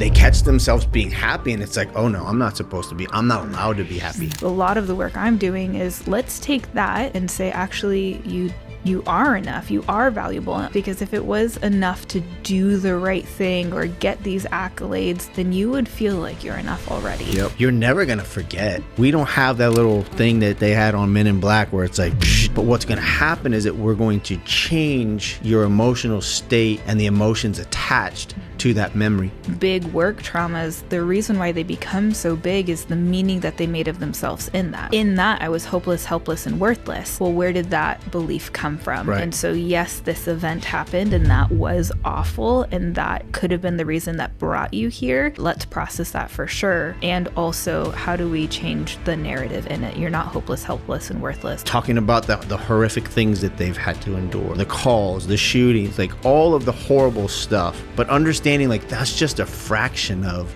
they catch themselves being happy, and it's like, oh no, I'm not allowed to be happy. A lot of the work I'm doing is let's take that and say, actually, you are enough, you are valuable. Because if it was enough to do the right thing or get these accolades, then you would feel like you're enough already. Yep. You're never going to forget. We don't have that little thing that they had on Men in Black where it's like, psh, but what's going to happen is that we're going to change your emotional state and the emotions attached to that memory. Big work traumas, the reason why they become so big is the meaning that they made of themselves in that. In that, I was hopeless, helpless, and worthless. Well, where did that belief come from? Right. And so, yes, this event happened and that was awful and that could have been the reason that brought you here. Let's process that for sure. And also, how do we change the narrative in it? You're not hopeless, helpless, and worthless. Talking about the horrific things that they've had to endure, the calls, the shootings, like all of the horrible stuff, but understanding like that's just a fraction of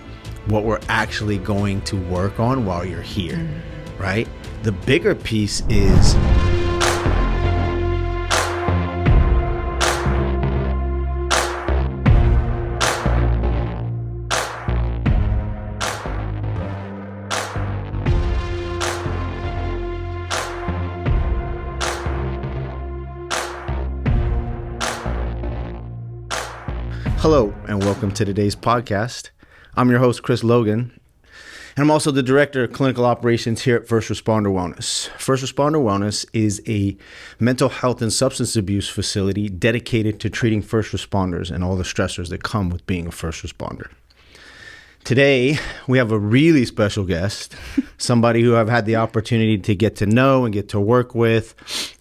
what we're actually going to work on while you're here, right? The bigger piece is hello and welcome to today's podcast. I'm your host, Chris Logan, and I'm also the Director of Clinical Operations here at First Responder Wellness. First Responder Wellness is a mental health and substance abuse facility dedicated to treating first responders and all the stressors that come with being a first responder. Today, we have a really special guest, somebody who I've had the opportunity to get to know and get to work with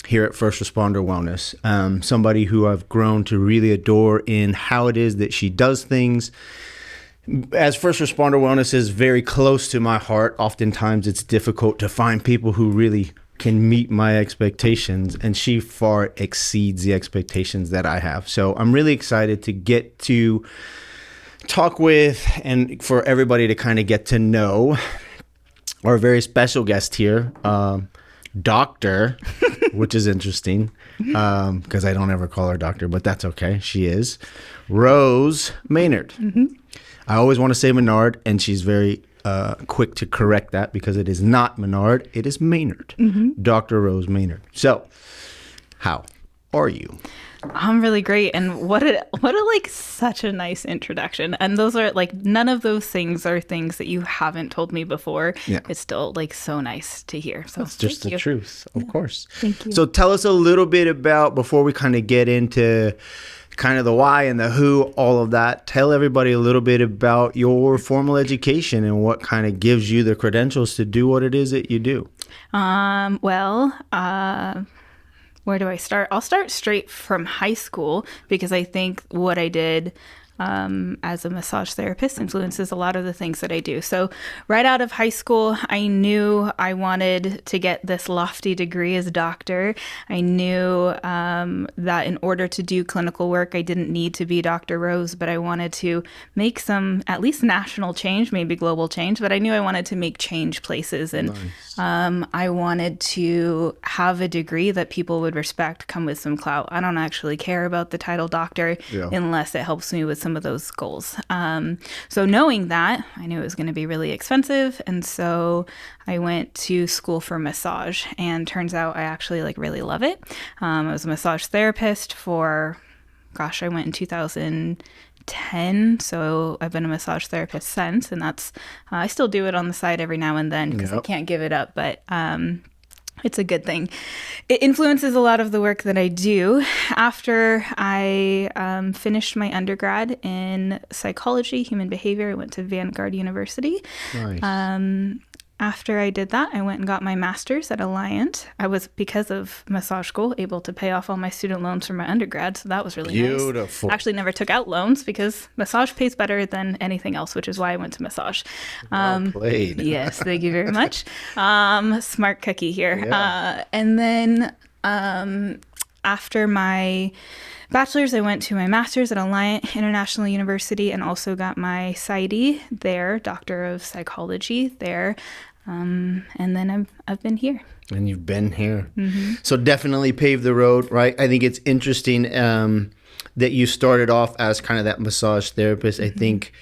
here at First Responder Wellness. Somebody who I've grown to really adore in how it is that she does things. As First Responder Wellness is very close to my heart, oftentimes it's difficult to find people who really can meet my expectations, and she far exceeds the expectations that I have. So I'm really excited to get to talk with and for everybody to kind of get to know our very special guest here, Doctor, which is interesting because I don't ever call her Doctor, but that's okay. She is Rose Maynard. Mm-hmm. I always want to say Maynard, and she's very quick to correct that because it is not Maynard, it is Maynard. Mm-hmm. Dr. Rose Maynard. So, how are you? I'm really great. And what a like such a nice introduction. And those are like, none of those things are things that you haven't told me before. Yeah. It's still like so nice to hear. So it's just the truth, of course. Thank you. So tell us a little bit about, before we kind of get into kind of the why and the who, all of that, tell everybody a little bit about your formal education and what kind of gives you the credentials to do what it is that you do. Where do I start? I'll start straight from high school because I think what I did as a massage therapist influences a lot of the things that I do. So right out of high school, I knew I wanted to get this lofty degree as a doctor. I knew that in order to do clinical work, I didn't need to be Dr. Rose, but I wanted to make some at least national change, maybe global change, but I knew I wanted to make change places. And nice. I wanted to have a degree that people would respect, come with some clout. I don't actually care about the title doctor unless it helps me with some of those goals. So knowing that, I knew it was going to be really expensive. And so I went to school for massage, and turns out I actually really love it. I was a massage therapist for, I went in 2010. So I've been a massage therapist since, and that's, I still do it on the side every now and then because I can't give it up, but it's a good thing. It influences a lot of the work that I do. After I finished my undergrad in psychology, human behavior, I went to Vanguard University. Nice. After I did that, I went and got my master's at Alliant. I was, because of massage school, able to pay off all my student loans from my undergrad, so that was really beautiful. Nice. Actually never took out loans because massage pays better than anything else, which is why I went to massage. Well played. Yes, thank you very much. Smart cookie here. Yeah. And then after my bachelor's, I went to my master's at Alliant International University and also got my PsyD there, Doctor of Psychology there. And then I've been here. And you've been here. Mm-hmm. So definitely paved the road, right? I think it's interesting that you started off as kind of that massage therapist. Mm-hmm. I think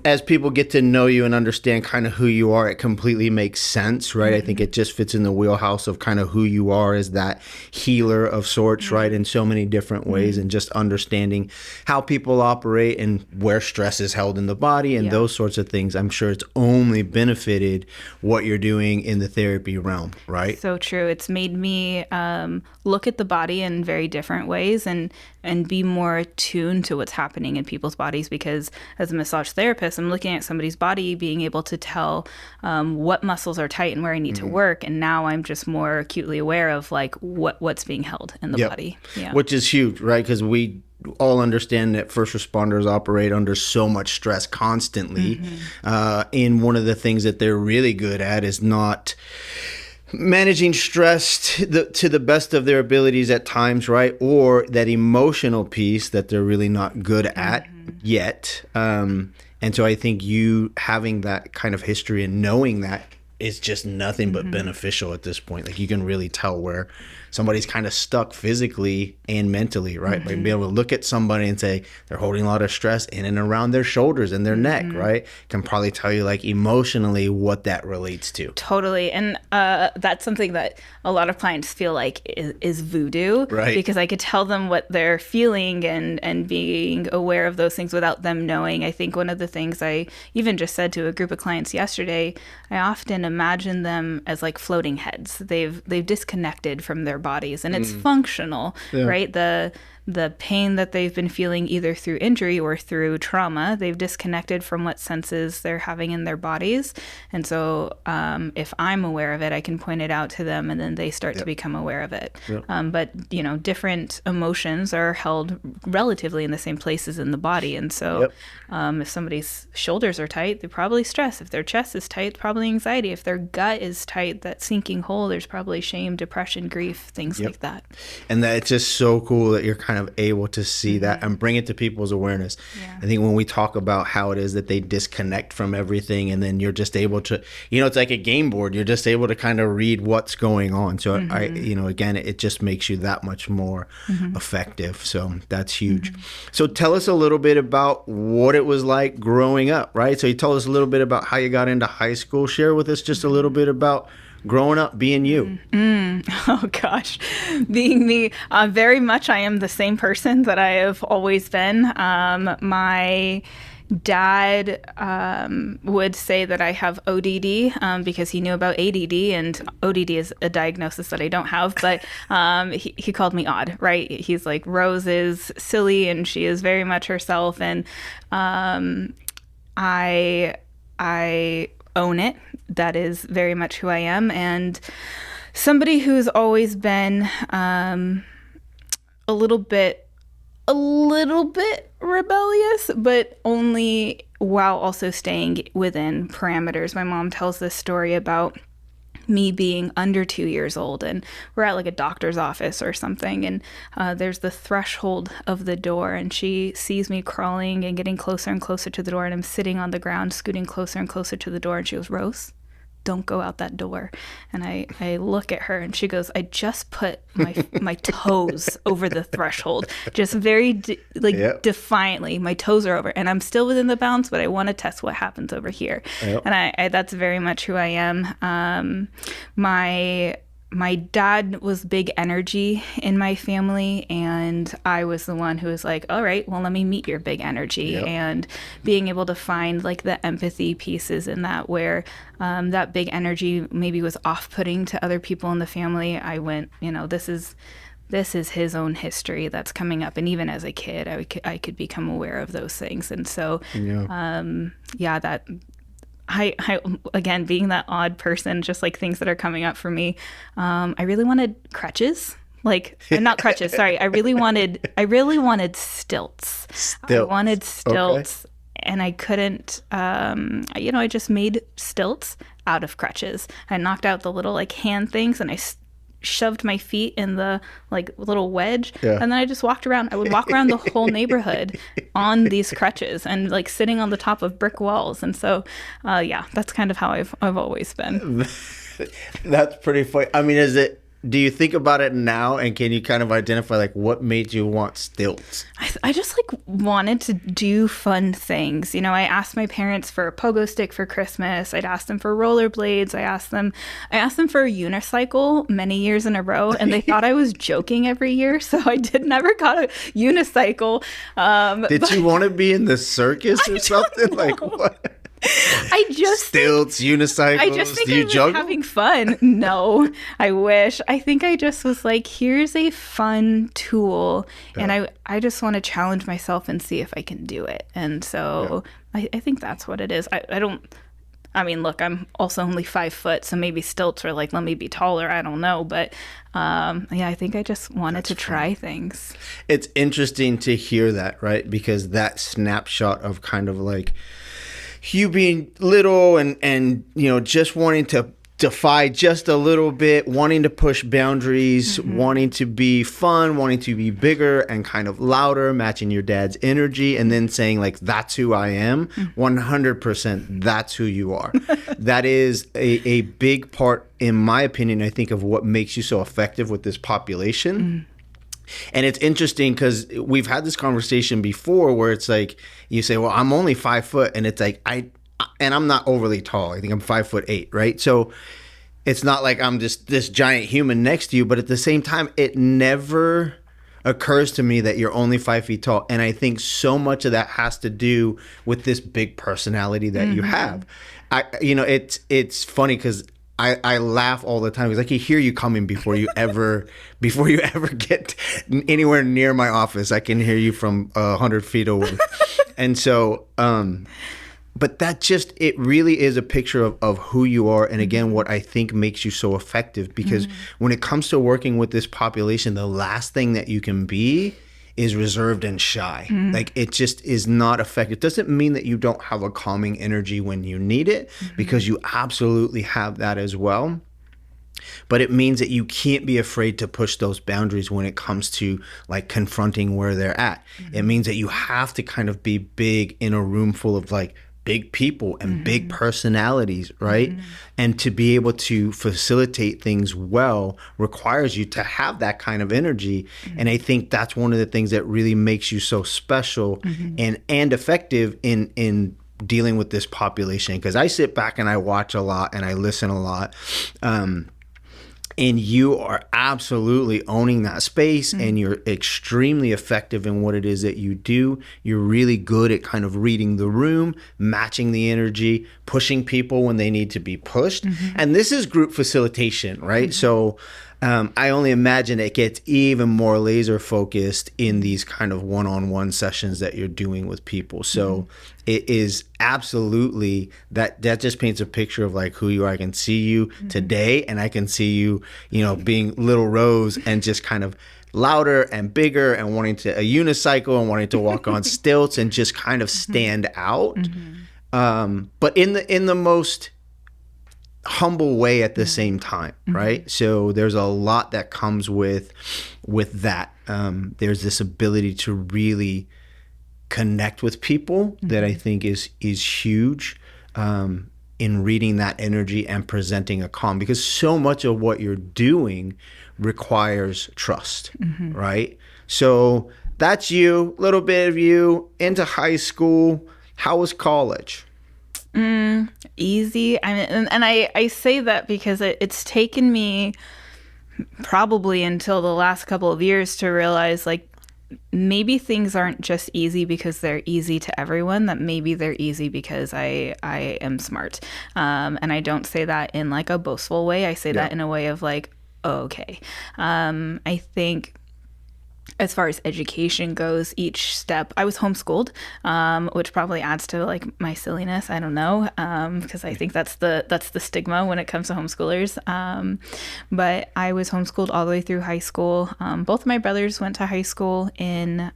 as people get to know you and understand kind of who you are, it completely makes sense, right? I think it just fits in the wheelhouse of kind of who you are as that healer of sorts, right? In so many different ways, and just understanding how people operate and where stress is held in the body and those sorts of things. I'm sure it's only benefited what you're doing in the therapy realm, right? So true. It's made me look at the body in very different ways and be more attuned to what's happening in people's bodies, because as a massage therapist, I'm looking at somebody's body, being able to tell what muscles are tight and where I need to work. And now I'm just more acutely aware of like what's being held in the body. Yeah. Which is huge, right? Because we all understand that first responders operate under so much stress constantly. And one of the things that they're really good at is not managing stress to the best of their abilities at times, right? Or that emotional piece that they're really not good at yet. And so I think you having that kind of history and knowing that is just nothing but beneficial at this point. Like you can really tell where somebody's kind of stuck physically and mentally, right? Like be able to look at somebody and say they're holding a lot of stress in and around their shoulders and their neck, right? Can probably tell you like emotionally what that relates to. Totally. And that's something that a lot of clients feel like is voodoo, right? Because I could tell them what they're feeling and being aware of those things without them knowing. I think one of the things I even just said to a group of clients yesterday, I often imagine them as like floating heads. They've disconnected from their bodies, and it's functional, right? The pain that they've been feeling either through injury or through trauma, they've disconnected from what senses they're having in their bodies. And so if I'm aware of it, I can point it out to them, and then they start to become aware of it. But, different emotions are held relatively in the same places in the body. And so if somebody's shoulders are tight, they're probably stress. If their chest is tight, it's probably anxiety. If their gut is tight, that sinking hole, there's probably shame, depression, grief, things like that. And that it's just so cool that you're kind of able to see that and bring it to people's awareness. I think when we talk about how it is that they disconnect from everything, and then you're just able to, it's like a game board. You're just able to kind of read what's going on. So again, it just makes you that much more effective. So that's huge. So tell us a little bit about what it was like growing up, right? So you told us a little bit about how you got into high school. Share with us just a little bit about growing up, being you. Oh gosh, being me, very much I am the same person that I have always been. My dad would say that I have ODD because he knew about ADD, and ODD is a diagnosis that I don't have, but he called me odd, right? He's like, Rose is silly and she is very much herself, and I own it. That is very much who I am, and somebody who's always been a little bit rebellious, but only while also staying within parameters. My mom tells this story about me being under 2 years old, and we're at like a doctor's office or something, and there's the threshold of the door, and she sees me crawling and getting closer and closer to the door, and I'm sitting on the ground scooting closer and closer to the door, and she goes, Rose, don't go out that door. And I look at her and she goes, I just put my toes over the threshold, just very defiantly, my toes are over, and I'm still within the bounds, but I want to test what happens over here. And I that's very much who I am. My dad was big energy in my family, and I was the one who was like, all right, well, let me meet your big energy. And being able to find like the empathy pieces in that, where that big energy maybe was off-putting to other people in the family. I went, this is his own history that's coming up. And even as a kid, I could become aware of those things. And so, that I again, being that odd person, just like things that are coming up for me, I really wanted crutches. Like, not crutches, sorry. I really wanted stilts. I wanted stilts, and I couldn't, I just made stilts out of crutches. I knocked out the little like hand things, and I shoved my feet in the like little wedge, and then I just walked around. I would walk around the whole neighborhood on these crutches and like sitting on the top of brick walls. And so that's kind of how I've always been. That's pretty funny. I mean, is it do you think about it now, and can you kind of identify like what made you want stilts? I just like wanted to do fun things. You know, I asked my parents for a pogo stick for Christmas. I'd asked them for rollerblades. I asked them for a unicycle many years in a row, and they thought I was joking every year. So I never got a unicycle. Did you want to be in the circus or something? Like what? Stilts, unicycles. I just think do you I was juggle? having fun. No, I wish. I think I just was like, here's a fun tool, and I just want to challenge myself and see if I can do it. And so I think that's what it is. I mean, look, I'm also only 5 foot, so maybe stilts are like, let me be taller. I don't know. But I think I just wanted to try things. It's interesting to hear that, right? Because that snapshot of kind of like you being little and you know, just wanting to defy just a little bit, wanting to push boundaries, wanting to be fun, wanting to be bigger and kind of louder, matching your dad's energy, and then saying like, that's who I am. 100% that's who you are. That is a big part, in my opinion, I think, of what makes you so effective with this population. And it's interesting because we've had this conversation before where it's like, you say, well, I'm only 5 foot. And it's like, I'm not overly tall. I think I'm 5'8", right? So it's not like I'm just this giant human next to you. But at the same time, it never occurs to me that you're only 5 feet tall. And I think so much of that has to do with this big personality that you have. It's funny because I laugh all the time because I can hear you coming before you ever get anywhere near my office. I can hear you from 100 feet away. And so, but that just, it really is a picture of who you are. And again, what I think makes you so effective, because when it comes to working with this population, the last thing that you can be is reserved and shy. Like it just is not effective. It doesn't mean that you don't have a calming energy when you need it, because you absolutely have that as well. But it means that you can't be afraid to push those boundaries when it comes to like confronting where they're at. It means that you have to kind of be big in a room full of like big people and big personalities, right? And to be able to facilitate things well requires you to have that kind of energy. And I think that's one of the things that really makes you so special and effective in dealing with this population. Because I sit back and I watch a lot and I listen a lot. And you are absolutely owning that space, and you're extremely effective in what it is that you do. You're really good at kind of reading the room, matching the energy, pushing people when they need to be pushed. And this is group facilitation, right? So I only imagine it gets even more laser focused in these kind of one-on-one sessions that you're doing with people. So it is absolutely that just paints a picture of like who you are. I can see you today, and I can see you, you know, being little Rose and just kind of louder and bigger and wanting to a unicycle and wanting to walk on stilts and just kind of stand out. But in the most humble way at the same time, right? So there's a lot that comes with that. There's this ability to really connect with people that I think is huge in reading that energy and presenting a calm, because so much of what you're doing requires trust, right? So that's you, a little bit of you into high school. How was college? Easy. I mean, and I say that because it's taken me probably until the last couple of years to realize like maybe things aren't just easy because they're easy to everyone, that maybe they're easy because I am smart. And I don't say that in like a boastful way. I say that in a way of like, oh, okay. I think as far as education goes, each step, I was homeschooled, which probably adds to like my silliness. I don't know, because I think that's the stigma when it comes to homeschoolers. But I was homeschooled all the way through high school. Both of my brothers went to high school in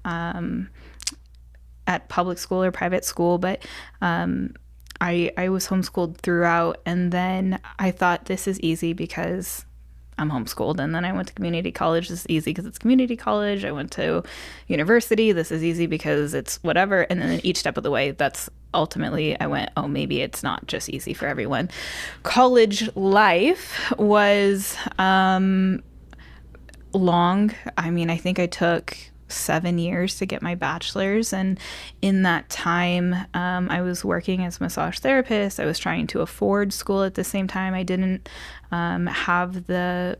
at public school or private school, but I was homeschooled throughout. And then I thought, this is easy because I'm homeschooled. And then I went to community college. This is easy because it's community college. I went to university. This is easy because it's whatever. And then each step of the way, that's ultimately I went, oh, maybe it's not just easy for everyone. College life was long. I mean, I think I took 7 years to get my bachelor's, and in that time I was working as a massage therapist. I was trying to afford school at the same time. I didn't have the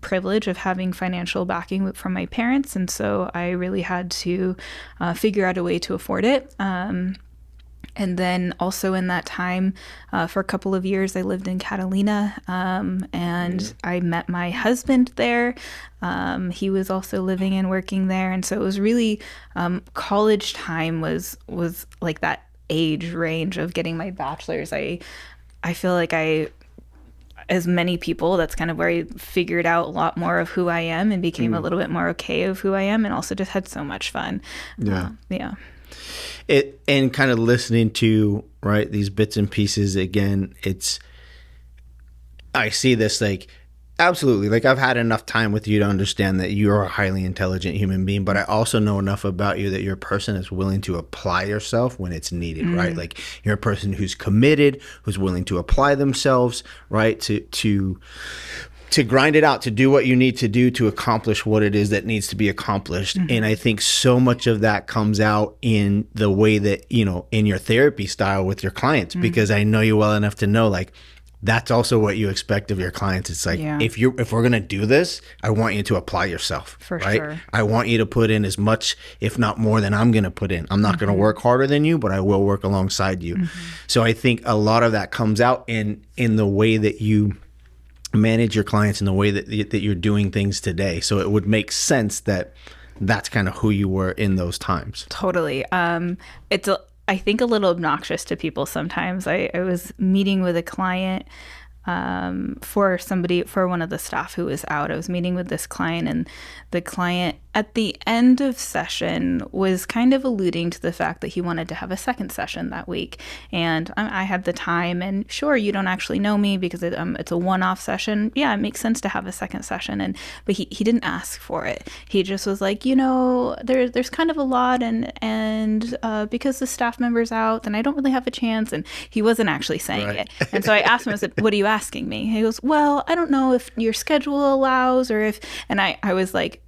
privilege of having financial backing from my parents, and so I really had to figure out a way to afford it. And then also in that time, for a couple of years, I lived in Catalina, and I met my husband there. He was also living and working there. And so it was really, college time was like that age range of getting my bachelor's. I feel like as many people, that's kind of where I figured out a lot more of who I am and became a little bit more okay of who I am, and also just had so much fun. Yeah. And kind of listening to, right, these bits and pieces again, I see this like, absolutely, like I've had enough time with you to understand that you're a highly intelligent human being, but I also know enough about you that you're a person that's willing to apply yourself when it's needed, right? Like you're a person who's committed, who's willing to apply themselves, right? To grind it out, to do what you need to do to accomplish what it is that needs to be accomplished. And I think so much of that comes out in the way that, in your therapy style with your clients, because I know you well enough to know, like, that's also what you expect of your clients. It's like, if we're going to do this, I want you to apply yourself. For right? sure. I want you to put in as much, if not more than I'm going to put in. I'm not going to work harder than you, but I will work alongside you. So I think a lot of that comes out in the way that you manage your clients, in the way that you're doing things today. So it would make sense that that's kind of who you were in those times. Totally. It's I think a little obnoxious to people sometimes. I was meeting with a client for one of the staff who was out. I was meeting with this client, and the client at the end of session was kind of alluding to the fact that he wanted to have a second session that week. And I had the time, and sure, you don't actually know me because it's a one-off session. Yeah, it makes sense to have a second session. But he didn't ask for it. He just was like, there's kind of a lot, and because the staff member's out, then I don't really have a chance. And he wasn't actually saying it. And so I asked him, I said, what are you asking me? He goes, well, I don't know if your schedule allows, or if, and I was like,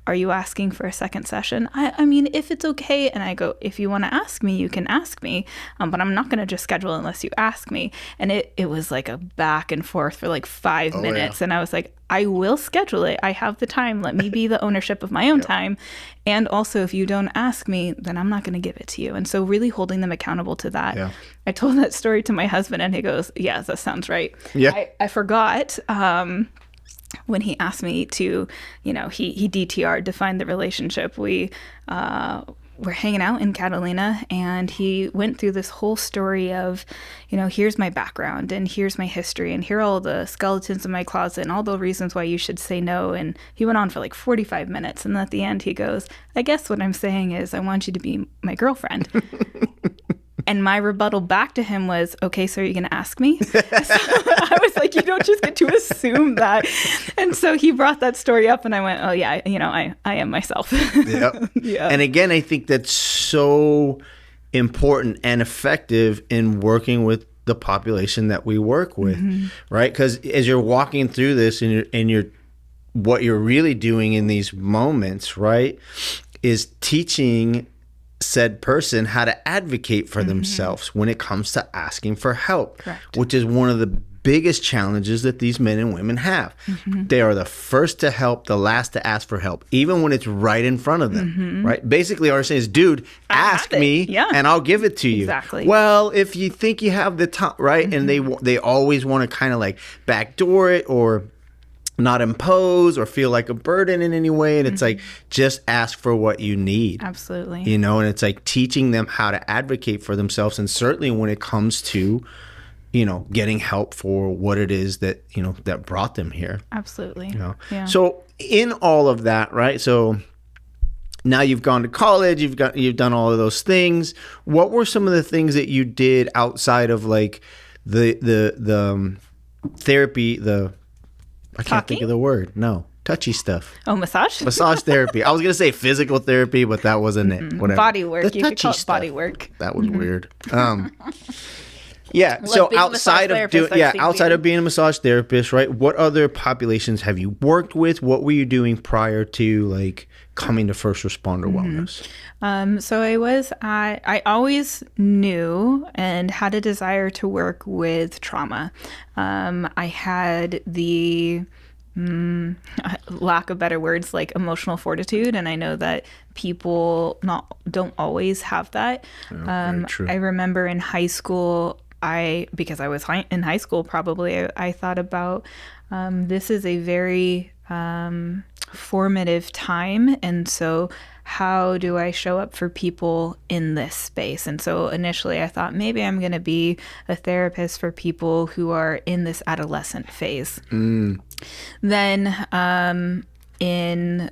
are you asking for a second session? I mean, if it's okay. And I go, if you want to ask me, you can ask me, but I'm not going to just schedule unless you ask me. And it was like a back and forth for like 5 minutes. Yeah. And I was like, I will schedule it. I have the time. Let me be the ownership of my own time. And also, if you don't ask me, then I'm not going to give it to you. And so really holding them accountable to that. Yeah. I told that story to my husband, and he goes, yeah, that sounds right. Yeah. I forgot. When he asked me to, he DTR'd to find the relationship. We were hanging out in Catalina, and he went through this whole story of, here's my background, and here's my history, and here are all the skeletons in my closet, and all the reasons why you should say no. And he went on for like 45 minutes. And at the end, he goes, I guess what I'm saying is I want you to be my girlfriend. And my rebuttal back to him was, okay, so are you going to ask me? So I was like, you don't just get to assume that. And so he brought that story up, and I went, oh, yeah, I am myself. Yep. Yeah. And again, I think that's so important and effective in working with the population that we work with, right? Because as you're walking through this, and you're what you're really doing in these moments, right, is teaching said person how to advocate for themselves when it comes to asking for help. Correct. Which is one of the biggest challenges that these men and women have. They are the first to help, the last to ask for help, even when it's right in front of them, right? Basically, what I'm saying is, dude, ask me and I'll give it to you. Exactly. Well, if you think you have the time, right? And they always want to kind of like backdoor it, or not impose, or feel like a burden in any way. And it's like, just ask for what you need. Absolutely. And it's like teaching them how to advocate for themselves. And certainly when it comes to, getting help for what it is that, that brought them here. Absolutely. Yeah. So in all of that, right? So now you've gone to college, you've done all of those things. What were some of the things that you did outside of like the therapy, I can't think of the word. No. Touchy stuff. Oh, massage? Massage therapy. I was going to say physical therapy, but that wasn't it. Whatever. Body work. The you could call it stuff. body work. That was weird. Yeah. Like So being a outside massage of doing, therapist, I've seen outside weird. of being a massage therapist, right? What other populations have you worked with? What were you doing prior to like coming to First Responder Wellness? So I always knew and had a desire to work with trauma. I had the lack of better words, like emotional fortitude, and I know that people don't always have that. Very true. I remember in high school, because I was in high school, probably I thought about this is a very formative time, and so how do I show up for people in this space? And so initially I thought maybe I'm going to be a therapist for people who are in this adolescent phase. Then in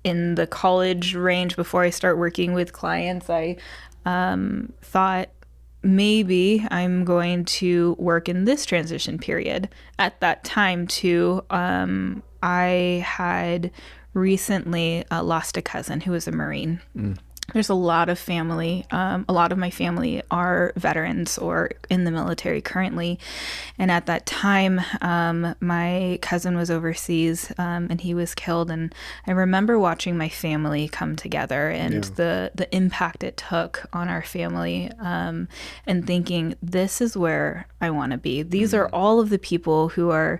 the college range, before I start working with clients, I thought maybe I'm going to work in this transition period. At that time too, I had recently lost a cousin who was a Marine. There's a lot of family. A lot of my family are veterans or in the military currently. And at that time, my cousin was overseas and he was killed. And I remember watching my family come together and the impact it took on our family, and thinking, this is where I want to be. These are all of the people who are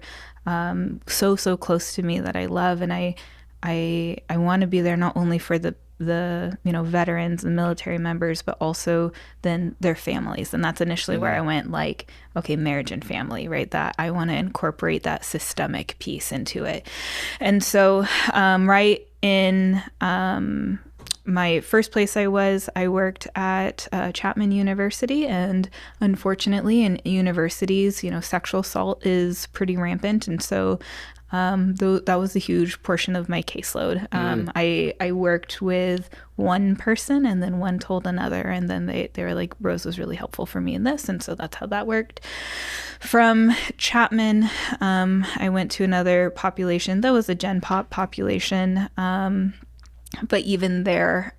so close to me that I love. And I want to be there not only for the veterans and military members, but also then their families. And that's initially where I went, like, okay, marriage and family, right? That I want to incorporate that systemic piece into it. And so right in my first place I worked at Chapman University, and unfortunately in universities, sexual assault is pretty rampant. And so that was a huge portion of my caseload. I worked with one person, and then one told another, and then they were like, Rose was really helpful for me in this, and so that's how that worked. From Chapman, I went to another population that was a Gen Pop population, but even there,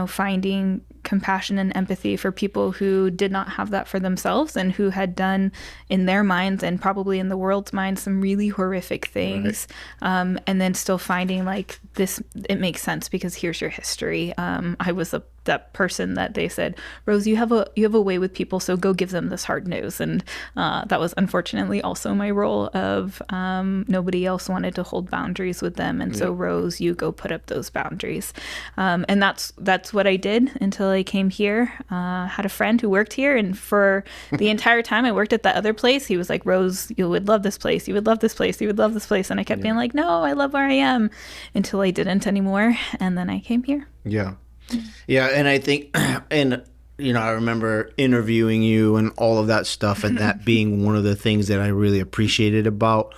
finding compassion and empathy for people who did not have that for themselves and who had done in their minds and probably in the world's mind some really horrific things. Right. And then still finding like this, it makes sense because here's your history. I was that person that they said, Rose, you have a way with people, so go give them this hard news. And that was unfortunately also my role of nobody else wanted to hold boundaries with them. And so Rose, you go put up those boundaries. And that's what I did until I came here. Had a friend who worked here, and for the entire time I worked at that other place, he was like, Rose, you would love this place. You would love this place. You would love this place. And I kept being like, no, I love where I am, until I didn't anymore. And then I came here. Yeah, and I think, and I remember interviewing you and all of that stuff, and that being one of the things that I really appreciated about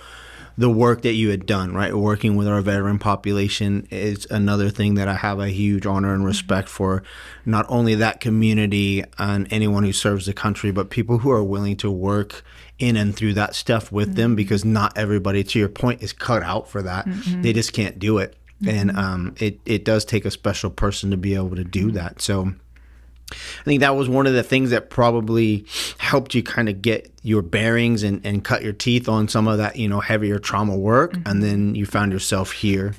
the work that you had done, right? Working with our veteran population is another thing that I have a huge honor and respect for, not only that community and anyone who serves the country, but people who are willing to work in and through that stuff with them, because not everybody, to your point, is cut out for that. They just can't do it. And it does take a special person to be able to do that. So I think that was one of the things that probably helped you kind of get your bearings and cut your teeth on some of that, heavier trauma work. And then you found yourself here.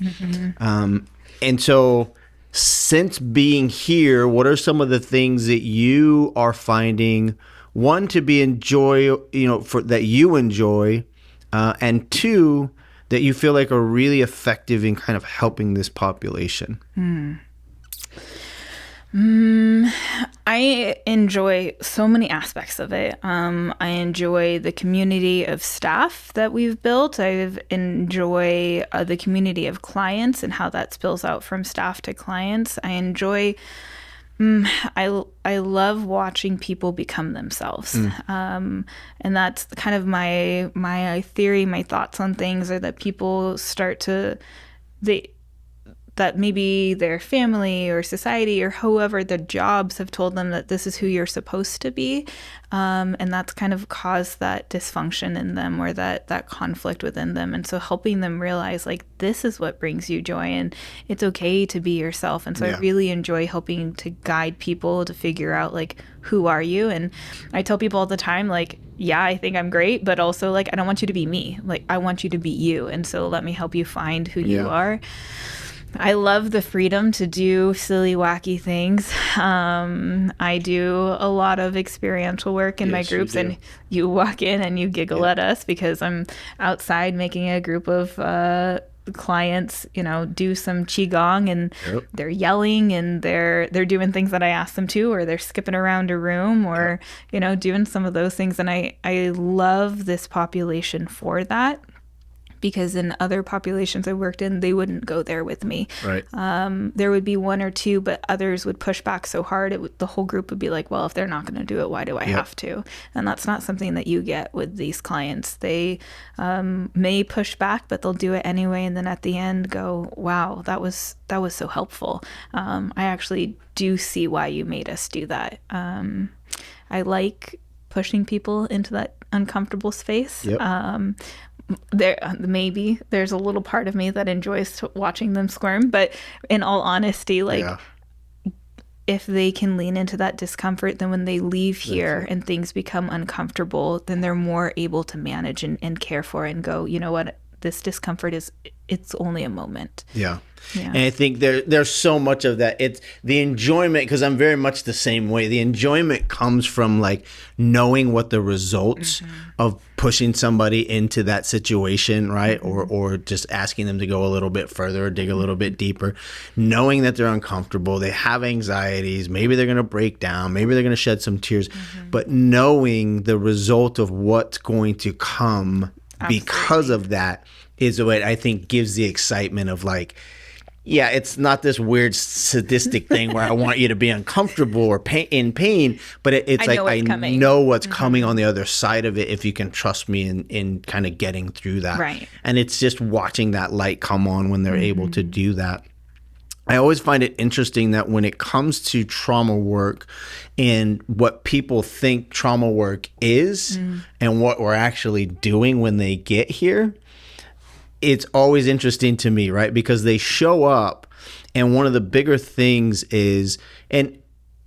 And so since being here, what are some of the things that you are finding, one, to be that you enjoy, and two, that you feel like are really effective in kind of helping this population? I enjoy so many aspects of it. I enjoy the community of staff that we've built. I enjoy the community of clients and how that spills out from staff to clients. I enjoy I love watching people become themselves. And that's kind of my theory, my thoughts on things are that people start to, that maybe their family or society or whoever the jobs have told them that this is who you're supposed to be. And that's kind of caused that dysfunction in them, or that conflict within them. And so helping them realize, like, this is what brings you joy, and it's okay to be yourself. And so I really enjoy helping to guide people to figure out, like, who are you? And I tell people all the time, like, yeah, I think I'm great, but also, like, I don't want you to be me. Like, I want you to be you. And so let me help you find who you are. I love the freedom to do silly, wacky things. I do a lot of experiential work in my groups, and you walk in and you giggle at us because I'm outside making a group of clients, do some qigong, and they're yelling, and they're doing things that I ask them to, or they're skipping around a room, or doing some of those things. And I love this population for that, because in other populations I worked in, they wouldn't go there with me. Right. There would be one or two, but others would push back so hard, the whole group would be like, well, if they're not going to do it, why do I have to? And that's not something that you get with these clients. They may push back, but they'll do it anyway. And then at the end go, wow, that was so helpful. I actually do see why you made us do that. I like pushing people into that uncomfortable space. There's a little part of me that enjoys watching them squirm, but in all honesty, like, if they can lean into that discomfort, then when they leave here and things become uncomfortable, then they're more able to manage and care for and go, you know what, this discomfort it's only a moment. And I think there's so much of that. It's the enjoyment, because I'm very much the same way. The enjoyment comes from, like, knowing what the results of pushing somebody into that situation, right? Or just asking them to go a little bit further or dig a little bit deeper, knowing that they're uncomfortable, they have anxieties, maybe they're going to break down, maybe they're going to shed some tears, but knowing the result of what's going to come because of that is what I think gives the excitement of, like, yeah, it's not this weird sadistic thing where I want you to be uncomfortable or in pain, but it's like I know what's coming on the other side of it if you can trust me in kind of getting through that. Right. And it's just watching that light come on when they're able to do that. I always find it interesting that when it comes to trauma work and what people think trauma work is and what we're actually doing when they get here, it's always interesting to me, right? Because they show up, and one of the bigger things is, and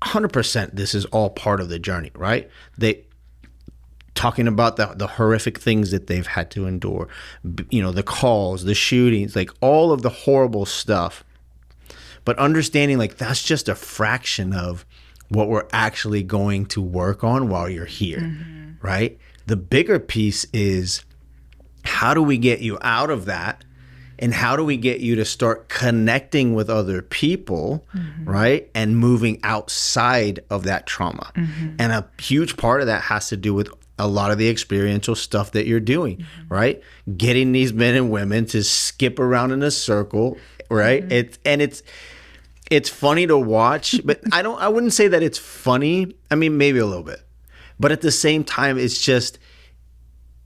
100% this is all part of the journey, right? They talking about the horrific things that they've had to endure, the calls, the shootings, like all of the horrible stuff. But understanding, like, that's just a fraction of what we're actually going to work on while you're here, right? The bigger piece is, how do we get you out of that? And how do we get you to start connecting with other people, right? And moving outside of that trauma. And a huge part of that has to do with a lot of the experiential stuff that you're doing, right? Getting these men and women to skip around in a circle, right? It's funny to watch, but I wouldn't say that it's funny. I mean, maybe a little bit. But at the same time, it's just,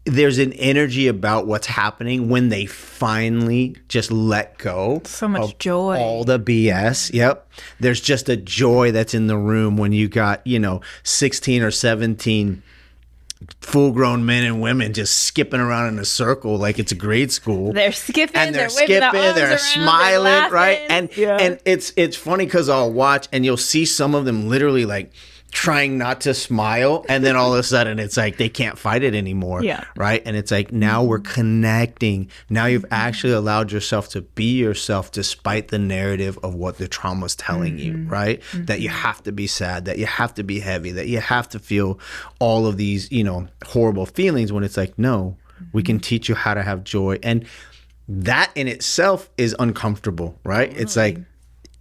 there's an energy about what's happening when they finally just let go. So much joy. All the BS. There's just a joy that's in the room when you got, 16 or 17 full-grown men and women just skipping around in a circle like it's a grade school. They're skipping, and they're they're smiling, they're right? And it's funny because I'll watch and you'll see some of them literally, like, trying not to smile, and then all of a sudden it's like they can't fight it anymore, right? And it's like, now we're connecting. Now you've actually allowed yourself to be yourself despite the narrative of what the trauma's telling you, right? That you have to be sad, that you have to be heavy, that you have to feel all of these, horrible feelings, when it's like, no, we can teach you how to have joy. And that in itself is uncomfortable, right? It's like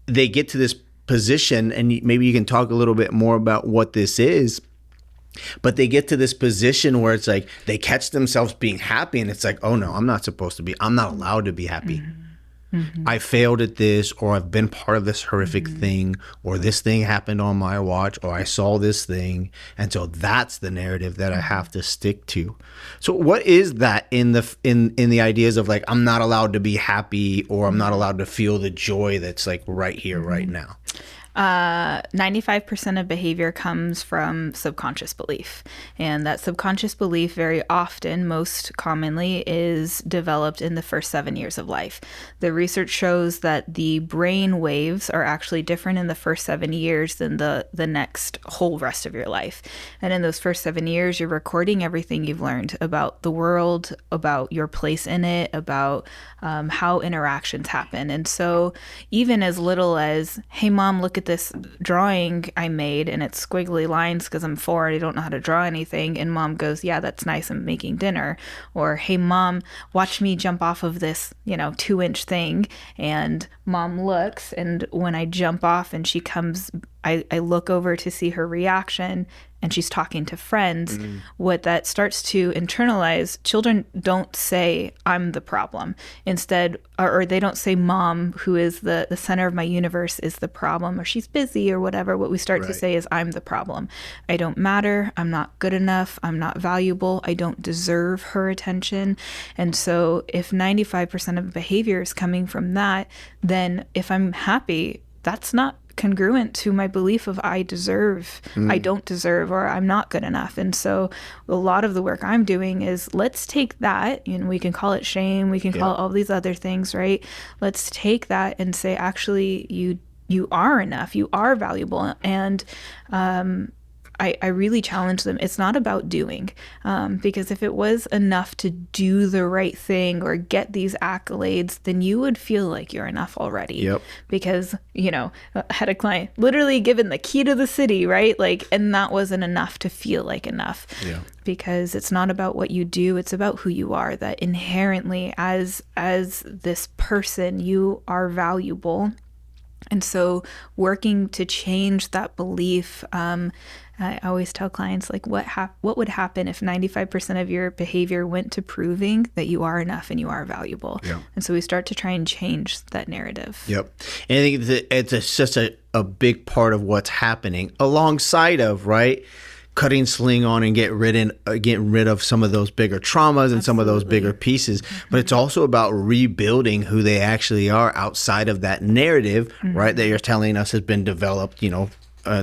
they get to this position, and maybe you can talk a little bit more about what this is, but they get to this position where it's like they catch themselves being happy, and it's like, oh no, I'm not allowed to be happy. I failed at this, or I've been part of this horrific thing, or this thing happened on my watch, or I saw this thing. And so that's the narrative that I have to stick to. So what is that in the ideas of like, I'm not allowed to be happy, or I'm not allowed to feel the joy that's like right here, right now? 95% of behavior comes from subconscious belief. And that subconscious belief very often, most commonly, is developed in the first 7 years of life. The research shows that the brain waves are actually different in the first 7 years than the next whole rest of your life. And in those first 7 years, you're recording everything you've learned about the world, about your place in it, about how interactions happen. And so even as little as, hey, mom, look at this drawing I made and it's squiggly lines because I'm 4 and I don't know how to draw anything. And mom goes, yeah, that's nice. I'm making dinner. Or, hey, mom, watch me jump off of this, 2-inch thing. And mom looks, and when I jump off and she comes, I look over to see her reaction, and she's talking to friends. What that starts to internalize, children don't say, I'm the problem. Instead, or they don't say, mom, who is the center of my universe, is the problem, or she's busy or whatever. What we start to say is, I'm the problem. I don't matter. I'm not good enough. I'm not valuable. I don't deserve her attention. And so if 95% of behavior is coming from that, then if I'm happy, that's not congruent to my belief of I deserve, I don't deserve, or I'm not good enough. And so a lot of the work I'm doing is, let's take that, we can call it shame, we can call it all these other things, right? Let's take that and say, actually, you are enough, you are valuable. And I really challenge them. It's not about doing, because if it was enough to do the right thing or get these accolades, then you would feel like you're enough already. Yep. Because, I had a client literally given the key to the city, right? And that wasn't enough to feel like enough. Yeah. Because it's not about what you do, it's about who you are. That inherently, as this person, you are valuable. And so working to change that belief, I always tell clients, what would happen if 95% of your behavior went to proving that you are enough and you are valuable? Yeah. And so we start to try and change that narrative. Yep. And I think it's just a big part of what's happening alongside of, right, cutting sling on and getting rid of some of those bigger traumas and some of those bigger pieces. But it's also about rebuilding who they actually are outside of that narrative, right, that you're telling us has been developed,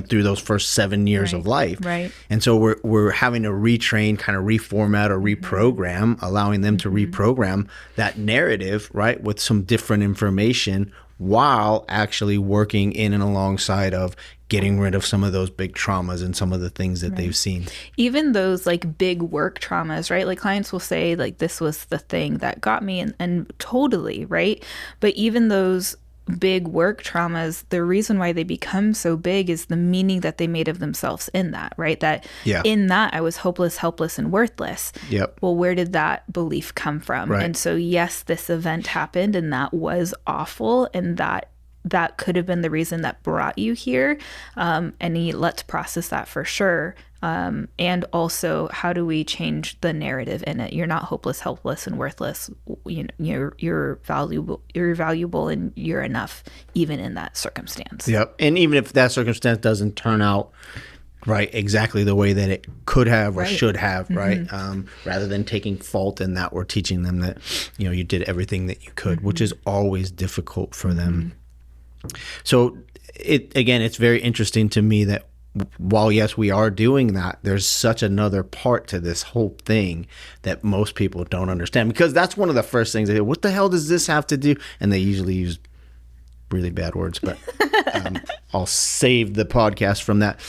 through those first 7 years of life. Right. And so we're having to retrain, kind of reformat or reprogram, allowing them to reprogram that narrative, right, with some different information, while actually working in and alongside of getting rid of some of those big traumas and some of the things that they've seen. Even those big work traumas, right? Clients will say this was the thing that got me, and totally, right? But even those big work traumas, the reason why they become so big is the meaning that they made of themselves in that, right? That in that I was hopeless, helpless, and worthless. Yep. Well, where did that belief come from? Right. And so, yes, this event happened and that was awful, and that could have been the reason that brought you here. And let's process that for sure. And also, how do we change the narrative in it? You're not hopeless, helpless, and worthless. You're valuable, and you're enough, even in that circumstance. Yep. And even if that circumstance doesn't turn out right exactly the way that it could have or should have, right? Rather than taking fault in that, we're teaching them that you did everything that you could, which is always difficult for them. So it's very interesting to me that while, yes, we are doing that, there's such another part to this whole thing that most people don't understand, because that's one of the first things they say, what the hell does this have to do? And they usually use really bad words, but I'll save the podcast from that.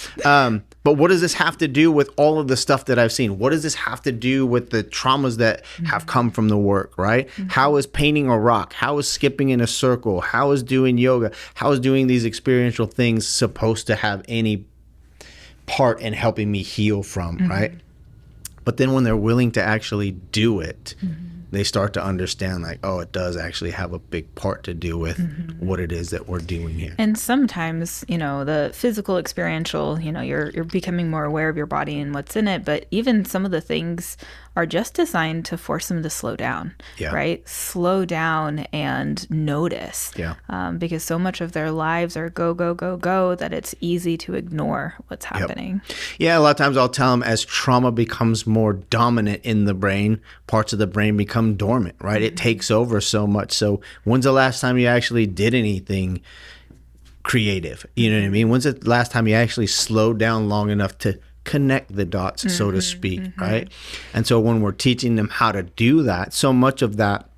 But what does this have to do with all of the stuff that I've seen? What does this have to do with the traumas that have come from the work, right? How is painting a rock? How is skipping in a circle? How is doing yoga? How is doing these experiential things supposed to have any part in helping me heal from, right? But then when they're willing to actually do it, they start to understand it does actually have a big part to do with what it is that we're doing here. And sometimes, the physical experiential, you're becoming more aware of your body and what's in it. But even some of the things are just designed to force them to slow down, right? Slow down and notice. Because so much of their lives are go, go, go, go that it's easy to ignore what's happening. Yeah, a lot of times I'll tell them as trauma becomes more dominant in the brain, parts of the brain become dormant, right? It takes over so much. So when's the last time you actually did anything creative? You know what I mean? When's the last time you actually slowed down long enough to connect the dots, so to speak, right? And so when we're teaching them how to do that, so much of that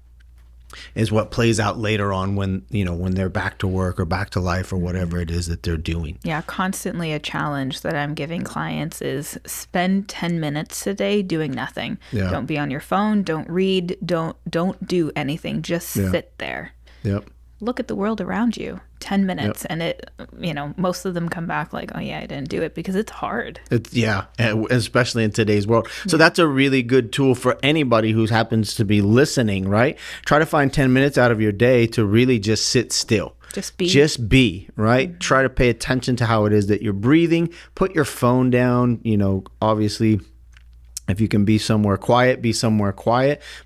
is what plays out later on when, you know, when they're back to work or back to life or whatever it is that they're doing. Yeah, constantly a challenge that I'm giving clients is spend 10 minutes a day doing nothing. Don't be on your phone, don't read, don't do anything, just sit there. Look at the world around you. 10 minutes and it, you know, most of them come back like, oh yeah, I didn't do it, because it's hard. Especially in today's world. So that's a really good tool for anybody who happens to be listening, right? Try to find 10 minutes out of your day to really just sit still. Just be, right? Try to pay attention to how it is that you're breathing. Put your phone down, you know, obviously. If you can be somewhere quiet,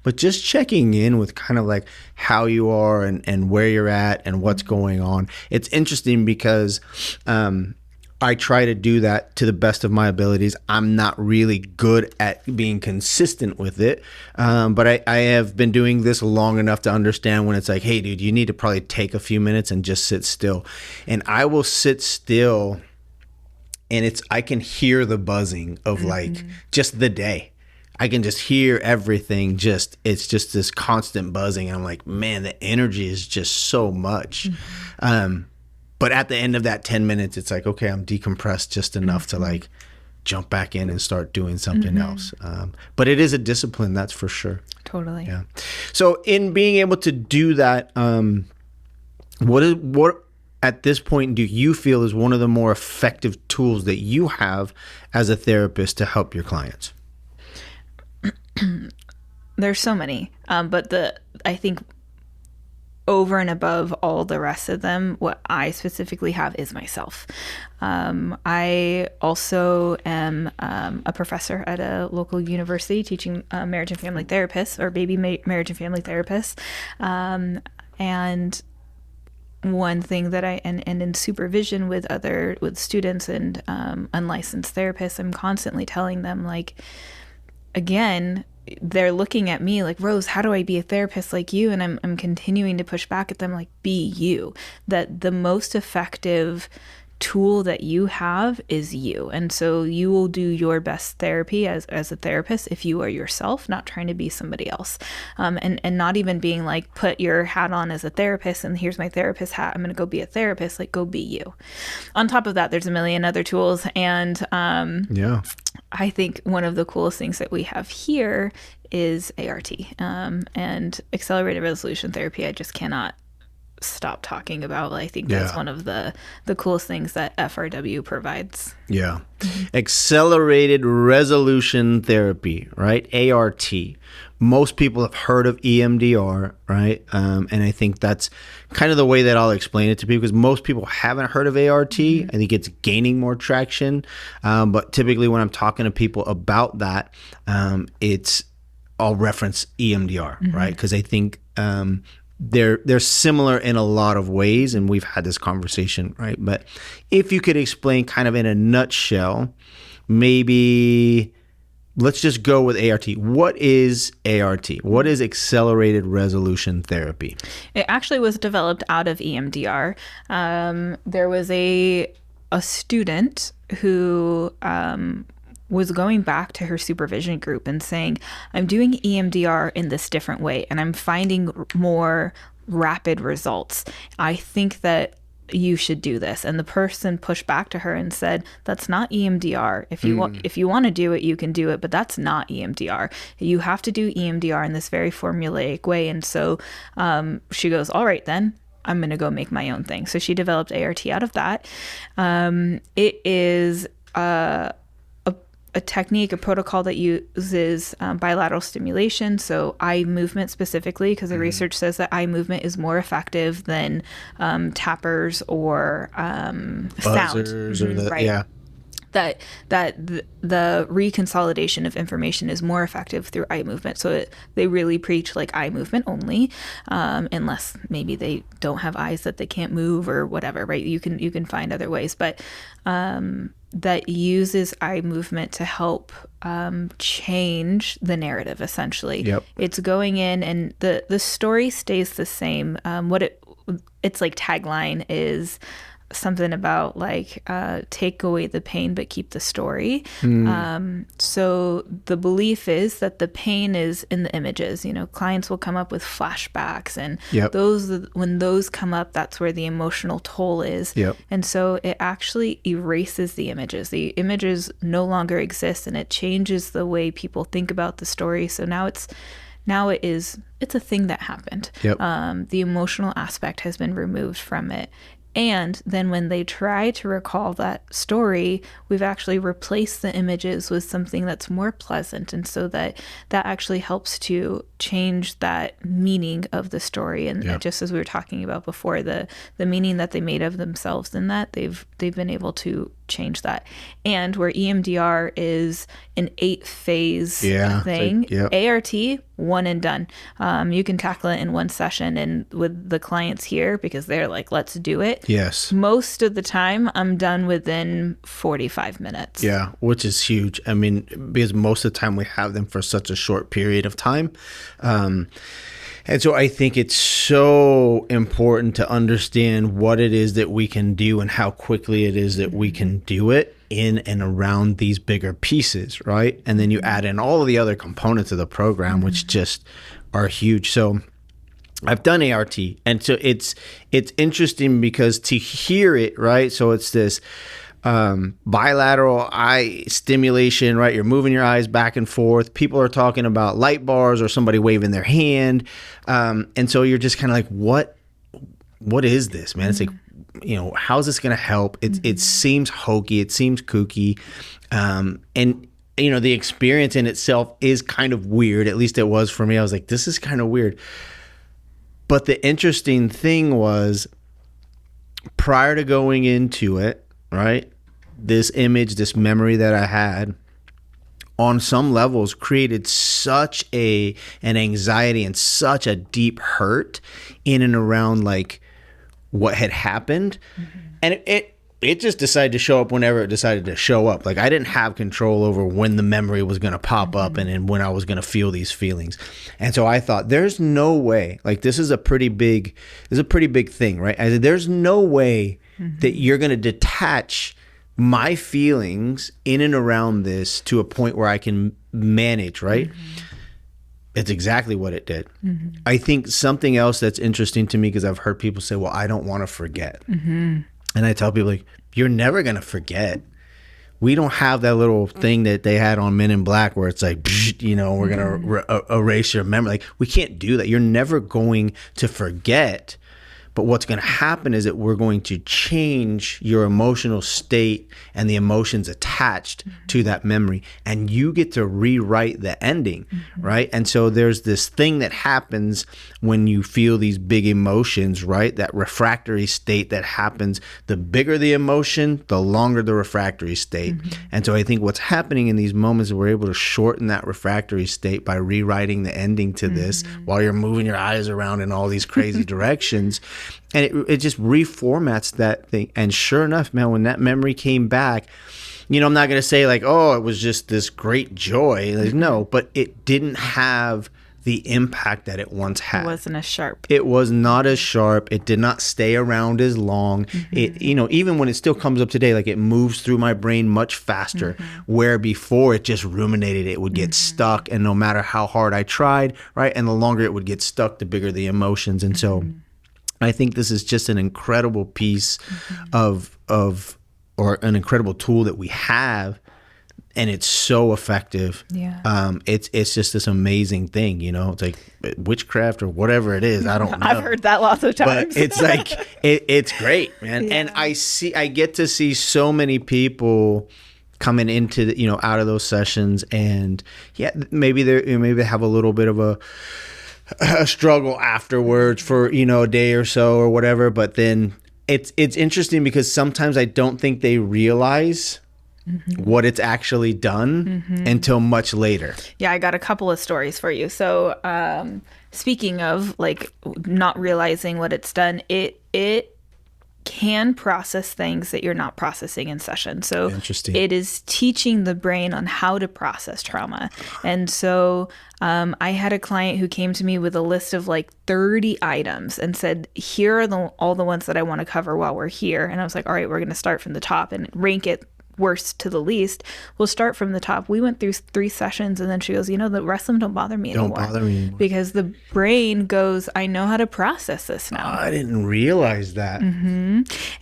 but just checking in with kind of like how you are and where you're at and what's going on. It's interesting because I try to do that to the best of my abilities. I'm not really good at being consistent with it, but I have been doing this long enough to understand when it's like, hey, dude, you need to probably take a few minutes and just sit still. And I will sit still. And I can hear the buzzing of like just the day. I can just hear everything. It's just this constant buzzing. And I'm like, man, the energy is just so much. But at the end of that 10 minutes, it's like, okay, I'm decompressed just enough to like jump back in and start doing something else. But it is a discipline, that's for sure. Totally. Yeah. So in being able to do that, what at this point do you feel is one of the more effective tools that you have as a therapist to help your clients? There's so many, but I think over and above all the rest of them, what I specifically have is myself. I also am a professor at a local university teaching marriage and family therapists, or baby marriage and family therapists, and one thing that and in supervision with students and unlicensed therapists, I'm constantly telling them, like, again, they're looking at me like, Rose, how do I be a therapist like you? And I'm continuing to push back at them, like, be you. That the most effective tool that you have is you. And so you will do your best therapy as a therapist if you are yourself, not trying to be somebody else. And not even being like, put your hat on as a therapist and here's my therapist hat, I'm going to go be a therapist. Like, go be you. On top of that, there's a million other tools. And I think one of the coolest things that we have here is ART, and accelerated resolution therapy. I just cannot stop talking about. I think that's one of the coolest things that FRW provides. Accelerated resolution therapy, right? ART. Most people have heard of EMDR, right? And I think that's kind of the way that I'll explain it to people, because most people haven't heard of ART. I think it's gaining more traction. But typically when I'm talking to people about that, I'll reference EMDR, right? Because I think they're similar in a lot of ways, and we've had this conversation, right? But if you could explain kind of in a nutshell, maybe let's just go with ART. What is ART? What is accelerated resolution therapy? It actually was developed out of EMDR. There was a student who was going back to her supervision group and saying, I'm doing EMDR in this different way, and I'm finding more rapid results. I think that you should do this. And the person pushed back to her and said, that's not EMDR. If you want to do it, you can do it, but that's not EMDR. You have to do EMDR in this very formulaic way. And so she goes, all right, then I'm going to go make my own thing. So she developed ART out of that. It is a technique, a protocol that uses bilateral stimulation, so eye movement specifically, because the research says that eye movement is more effective than tappers or sound. Buzzers or right. the reconsolidation of information is more effective through eye movement. So they really preach like eye movement only, unless maybe they don't have eyes that they can't move or whatever, right? You can find other ways, but that uses eye movement to help change the narrative, essentially. Yep. It's going in and the story stays the same. It's like tagline is something about like take away the pain but keep the story. So the belief is that the pain is in the images. Clients will come up with flashbacks, and when those come up, that's where the emotional toll is. And so it actually erases the images. The images no longer exist, and it changes the way people think about the story. So now it's a thing that happened. The emotional aspect has been removed from it. And then when they try to recall that story, we've actually replaced the images with something that's more pleasant. And so that actually helps to change that meaning of the story. And just as we were talking about before, the meaning that they made of themselves in that, they've been able to change that. And where EMDR is an 8-phase thing, ART, one and done. You can tackle it in one session, and with the clients here, because they're like, let's do it. Yes. Most of the time, I'm done within 45 minutes. Yeah, which is huge. I mean, because most of the time we have them for such a short period of time. And so I think it's so important to understand what it is that we can do and how quickly it is that we can do it in and around these bigger pieces, right? And then you add in all of the other components of the program, which just are huge. So I've done ART, and so it's interesting because to hear it, right? So it's this bilateral eye stimulation, right? You're moving your eyes back and forth. People are talking about light bars or somebody waving their hand. And so you're just kind of like, what is this, man? It's like, how's this going to help? It seems hokey. It seems kooky. And the experience in itself is kind of weird. At least it was for me. I was like, this is kind of weird. But the interesting thing was, prior to going into it, right, this image, this memory that I had, on some levels created such an anxiety and such a deep hurt in and around like what had happened. And it just decided to show up whenever it decided to show up. Like I didn't have control over when the memory was going to pop up and when I was going to feel these feelings. And so I thought, there's no way, like this is a pretty big thing, right? I said, there's no way that you're going to detach my feelings in and around this to a point where I can manage, right? It's exactly what it did. I think something else that's interesting to me, because I've heard people say, well, I don't want to forget. And I tell people, like, you're never going to forget. We don't have that little thing that they had on Men in Black where it's like, we're going to erase your memory. Like, we can't do that. You're never going to forget. But what's going to happen is that we're going to change your emotional state and the emotions attached to that memory. And you get to rewrite the ending, right? And so there's this thing that happens when you feel these big emotions, right? That refractory state that happens. The bigger the emotion, the longer the refractory state. And so I think what's happening in these moments is we're able to shorten that refractory state by rewriting the ending to this while you're moving your eyes around in all these crazy directions. And it just reformats that thing. And sure enough, man, when that memory came back, I'm not going to say like, oh, it was just this great joy. Like, no, but it didn't have the impact that it once had. It wasn't as sharp. It was not as sharp. It did not stay around as long. It, even when it still comes up today, like it moves through my brain much faster, where before it just ruminated, it would get stuck. And no matter how hard I tried, right? And the longer it would get stuck, the bigger the emotions. And so I think this is just an incredible piece or an incredible tool that we have, and it's so effective. Yeah. It's just this amazing thing, It's like witchcraft or whatever it is. I don't know. I've heard that lots of times. But it's like it's great, man. Yeah. And I get to see so many people coming into the, out of those sessions, and maybe they have a little bit of a struggle afterwards for a day or so or whatever, but then it's interesting because sometimes I don't think they realize what it's actually done until much later. Yeah, I got a couple of stories for you. So, speaking of like not realizing what it's done, it can process things that you're not processing in session. So Interesting. it is teaching the brain on how to process trauma. And so I had a client who came to me with a list of like 30 items and said, here are all the ones that I want to cover while we're here. And I was like, all right, we're going to start from the top and rank it worst to the least. We'll start from the top. We went through 3 sessions and then she goes, the rest of them don't bother me anymore. Don't bother me anymore. Because the brain goes, I know how to process this now. I didn't realize that.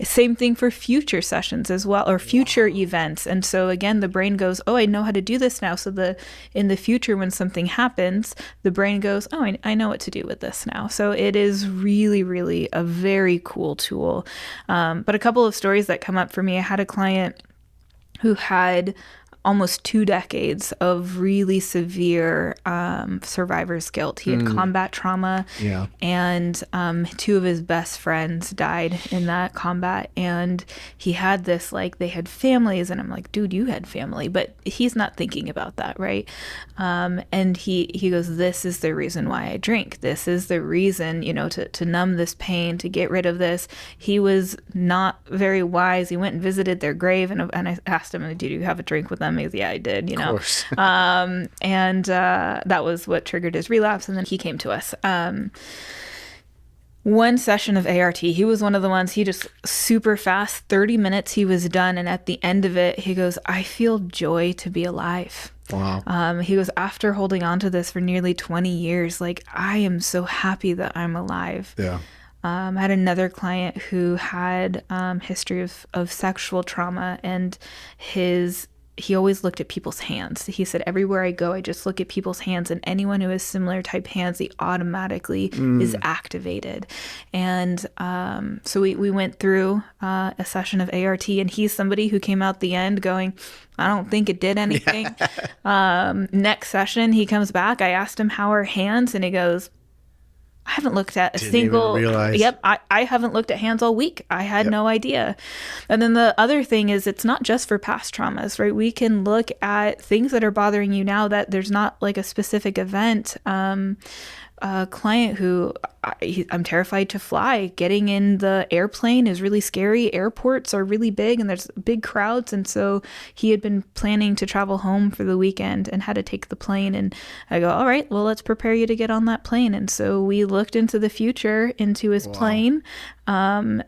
Same thing for future sessions as well, or future events. And so again, the brain goes, oh, I know how to do this now. So in the future, when something happens, the brain goes, oh, I know what to do with this now. So it is really, really a very cool tool. But a couple of stories that come up for me, I had a client who had almost 2 decades of really severe survivor's guilt. He had combat trauma, and 2 of his best friends died in that combat. And he had this, like, they had families, and I'm like, dude, you had family, but he's not thinking about that, right? And he goes, this is the reason why I drink. This is the reason, to numb this pain, to get rid of this. He was not very wise. He went and visited their grave, and I asked him, did you have a drink with them? He goes, yeah, I did, Of course. and that was what triggered his relapse. And then he came to us. One session of ART, he was one of the ones, he just super fast, 30 minutes, he was done. And at the end of it, he goes, I feel joy to be alive. Wow. He goes, after holding on to this for nearly 20 years, like, I am so happy that I'm alive. Yeah. I had another client who had history of sexual trauma, and he always looked at people's hands. He said, everywhere I go, I just look at people's hands, and anyone who has similar type hands, he automatically is activated. And so we went through a session of ART, and he's somebody who came out the end going, I don't think it did anything. Next session, he comes back. I asked him, how are hands? And he goes, I haven't looked at a single. Yep, I haven't looked at hands all week. I had no idea. And then the other thing is, it's not just for past traumas, right? We can look at things that are bothering you now that there's not like a specific event. A client who I'm terrified to fly. Getting in the airplane is really scary. Airports are really big and there's big crowds. And so he had been planning to travel home for the weekend and had to take the plane. And I go, all right, well, let's prepare you to get on that plane. And so we looked into the future, into his plane.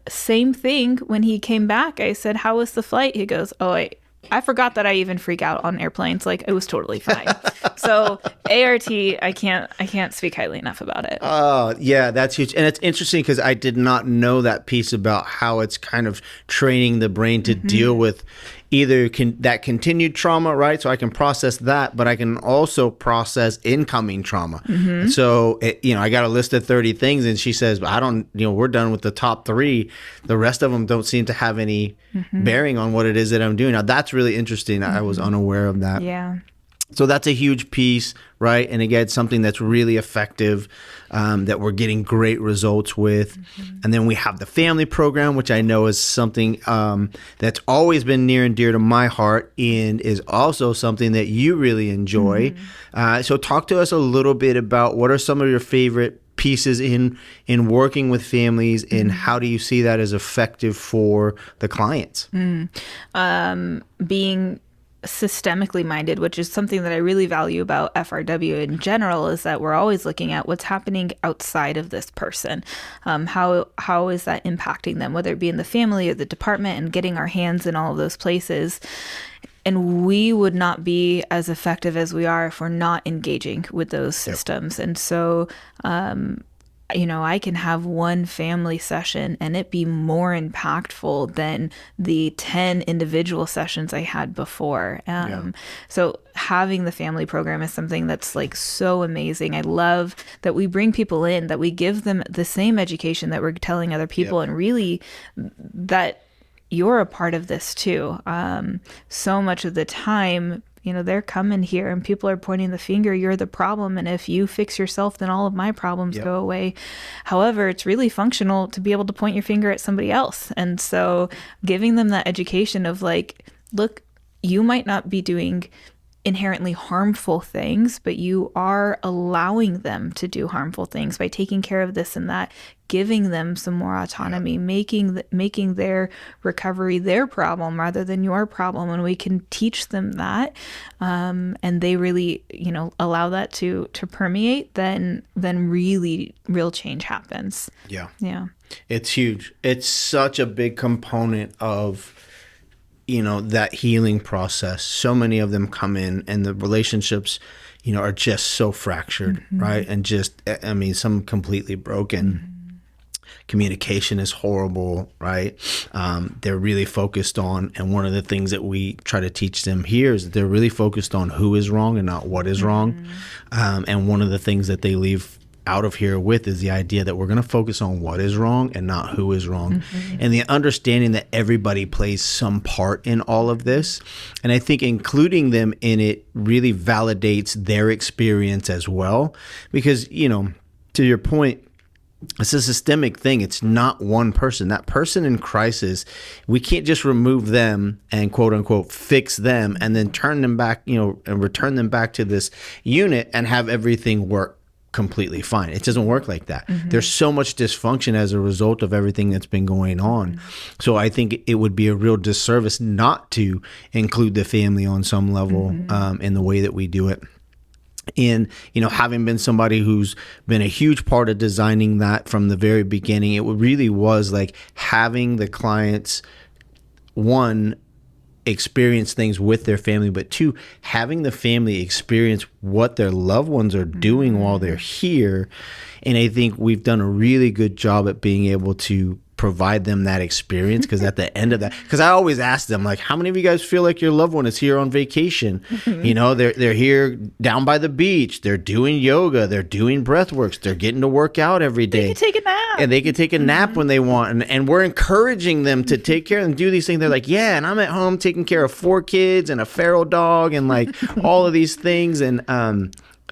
Same thing. When he came back, I said, how was the flight? He goes, oh, I forgot that I even freak out on airplanes. Like, it was totally fine. So ART, I can't speak highly enough about it. Oh, yeah, that's huge. And it's interesting because I did not know that piece about how it's kind of training the brain to deal with either that continued trauma, right? So I can process that, but I can also process incoming trauma. So, I got a list of 30 things, and she says, I don't, we're done with the top 3. The rest of them don't seem to have any bearing on what it is that I'm doing. Now, that's really interesting. I was unaware of that. Yeah. So that's a huge piece, right? And again, something that's really effective, that we're getting great results with. And then we have the family program, which I know is something that's always been near and dear to my heart, and is also something that you really enjoy. So talk to us a little bit about what are some of your favorite pieces in working with families, and how do you see that as effective for the clients? Being systemically minded, which is something that I really value about FRW in general, is that we're always looking at what's happening outside of this person. How is that impacting them, whether it be in the family or the department, and getting our hands in all of those places. And we would not be as effective as we are if we're not engaging with those systems. And so, I can have one family session and it be more impactful than the 10 individual sessions I had before. So having the family program is something that's like so amazing. I love that we bring people in, that we give them the same education that we're telling other people, and really that you're a part of this too. So much of the time, they're coming here and people are pointing the finger, you're the problem. And if you fix yourself, then all of my problems go away. However, it's really functional to be able to point your finger at somebody else. And so giving them that education of like, look, you might not be doing inherently harmful things, but you are allowing them to do harmful things by taking care of this and that, giving them some more autonomy, making their recovery their problem rather than your problem. And we can teach them that, and they really, allow that to permeate, then really real change happens. Yeah. It's huge. It's such a big component of that healing process. So many of them come in and the relationships, are just so fractured, right? And just, some completely broken. Communication is horrible, right? They're really focused on, and one of the things that we try to teach them here is that they're really focused on who is wrong and not what is wrong. And one of the things that they leave out of here with is the idea that we're going to focus on what is wrong and not who is wrong. And the understanding that everybody plays some part in all of this. And I think including them in it really validates their experience as well. Because, to your point, it's a systemic thing. It's not one person. That person in crisis, we can't just remove them and quote unquote fix them and then turn them back, and return them back to this unit and have everything work completely fine. It doesn't work like that. There's so much dysfunction as a result of everything that's been going on. So I think it would be a real disservice not to include the family on some level in the way that we do it. And, having been somebody who's been a huge part of designing that from the very beginning, it really was like having the clients, one, experience things with their family, but two, having the family experience what their loved ones are doing while they're here. And I think we've done a really good job at being able to provide them that experience, because at the end of that, because I always ask them, like, how many of you guys feel like your loved one is here on vacation? They're here down by the beach, they're doing yoga, they're doing breath works, they're getting to work out every day. They can take a nap. And they can take a nap when they want. And we're encouraging them to take care and do these things. They're like, yeah, and I'm at home taking care of 4 kids and a feral dog and like all of these things. And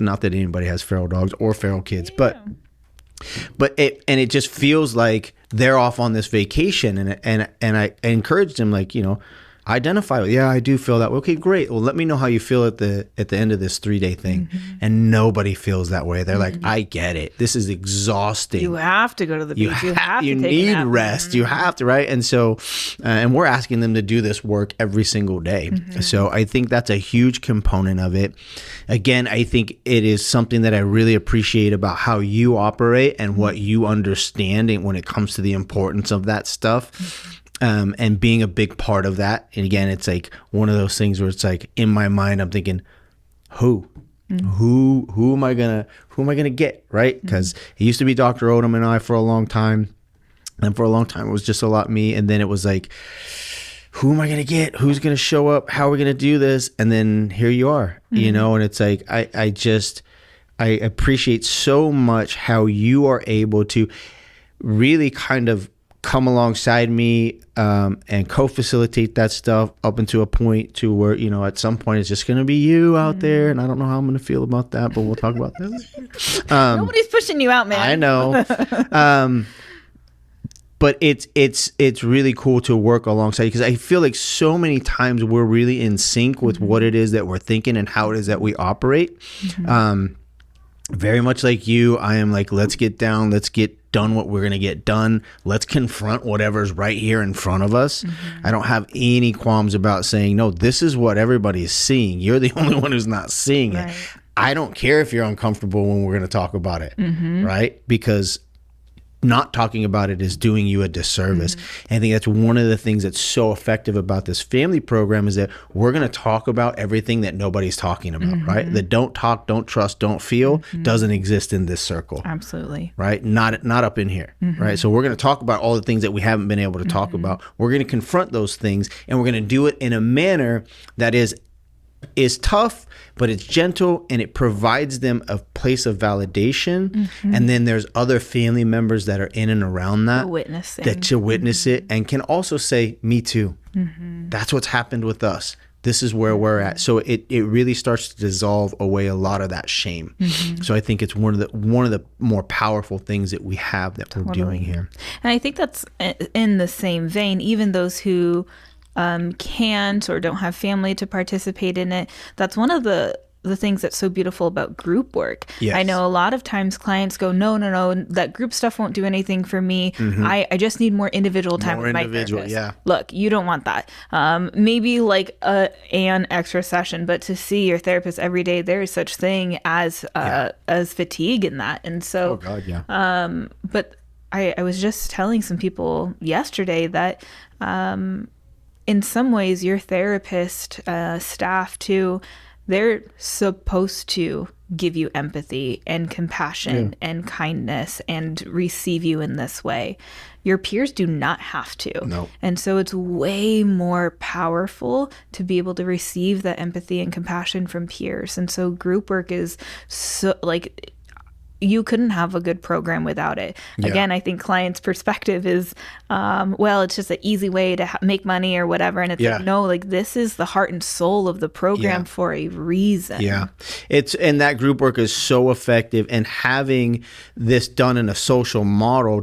not that anybody has feral dogs or feral kids, but it just feels like they're off on this vacation, and I encouraged them, like, identify. Yeah, I do feel that way. Okay, great. Well, let me know how you feel at the end of this 3-day thing. And nobody feels that way. They're like, I get it. This is exhausting. You have to go to the beach. You have to you take need a nap. rest. You have to, right? And so, and we're asking them to do this work every single day. So I think that's a huge component of it. Again, I think it is something that I really appreciate about how you operate and what you understand when it comes to the importance of that stuff. And being a big part of that. And again, it's like one of those things where it's like, in my mind, I'm thinking, who am I gonna get, right? Because it used to be Dr. Odom and I for a long time, and for a long time it was just a lot me. And then it was like, who am I gonna get? Who's gonna show up? How are we gonna do this? And then here you are, And it's like I appreciate so much how you are able to really kind of come alongside me and co-facilitate that stuff up into a point to where, at some point it's just going to be you out there. And I don't know how I'm going to feel about that, but we'll talk about that later. Nobody's pushing you out, man. I know. But it's really cool to work alongside, because I feel like so many times we're really in sync with what it is that we're thinking and how it is that we operate. Very much like you, I am like, let's get down, let's get done what we're going to get done. Let's confront whatever's right here in front of us. I don't have any qualms about saying, no, this is what everybody is seeing. You're the only one who's not seeing it. I don't care if you're uncomfortable when we're going to talk about it, right? Because not talking about it is doing you a disservice. And I think that's one of the things that's so effective about this family program, is that we're going to talk about everything that nobody's talking about, right? The don't talk, don't trust, don't feel doesn't exist in this circle. Absolutely. Right? Not up in here, right? So we're going to talk about all the things that we haven't been able to talk about. We're going to confront those things, and we're going to do it in a manner that is tough, but it's gentle, and it provides them a place of validation. And then there's other family members that are in and around that to witness it, and can also say, me too. That's what's happened with us. This is where we're at. So it really starts to dissolve away a lot of that shame. So I think it's one of the more powerful things that we have that we're doing here. And I think that's in the same vein, even those who can't or don't have family to participate in it. That's one of the things that's so beautiful about group work. Yes. I know a lot of times clients go, no, that group stuff won't do anything for me. I just need more individual time with my therapist. Yeah. Look, you don't want that. Maybe like an extra session, but to see your therapist every day, there is such thing as fatigue in that. And so, Oh God, yeah. but I was just telling some people yesterday that in some ways your therapist staff too, they're supposed to give you empathy and compassion and kindness and receive you in this way. Your peers do not have to. No. And so it's way more powerful to be able to receive that empathy and compassion from peers. And so group work is so like, you couldn't have a good program without it. Yeah. Again, I think clients' perspective is, well, it's just an easy way to make money or whatever. And it's like, no, like this is the heart and soul of the program for a reason. Yeah. And that group work is so effective, and having this done in a social model,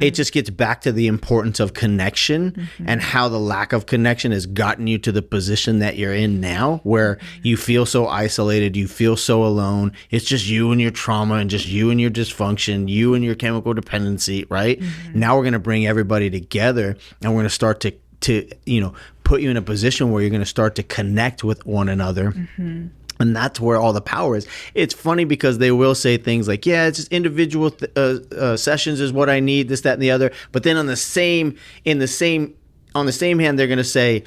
it just gets back to the importance of connection and how the lack of connection has gotten you to the position that you're in now, where you feel so isolated, you feel so alone. It's just you and your trauma and just you and your dysfunction, you and your chemical dependency, right? Now we're going to bring everybody together, and we're going to start to put you in a position where you're going to start to connect with one another. And that's where all the power is. It's funny because they will say things like, yeah, it's just individual sessions is what I need, this, that, and the other. But then on the same hand, they're going to say,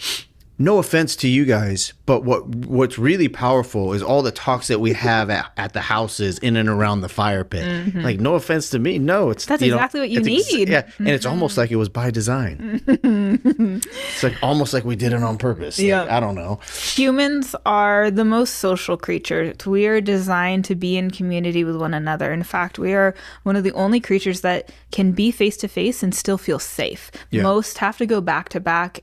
no offense to you guys, but what's really powerful is all the talks that we have at the houses in and around the fire pit. Like, no offense to me. No, that's exactly what you need. And it's almost like it was by design. It's like almost like we did it on purpose. Like, I don't know. Humans are the most social creatures. We are designed to be in community with one another. In fact, we are one of the only creatures that can be face to face and still feel safe. Most have to go back to back.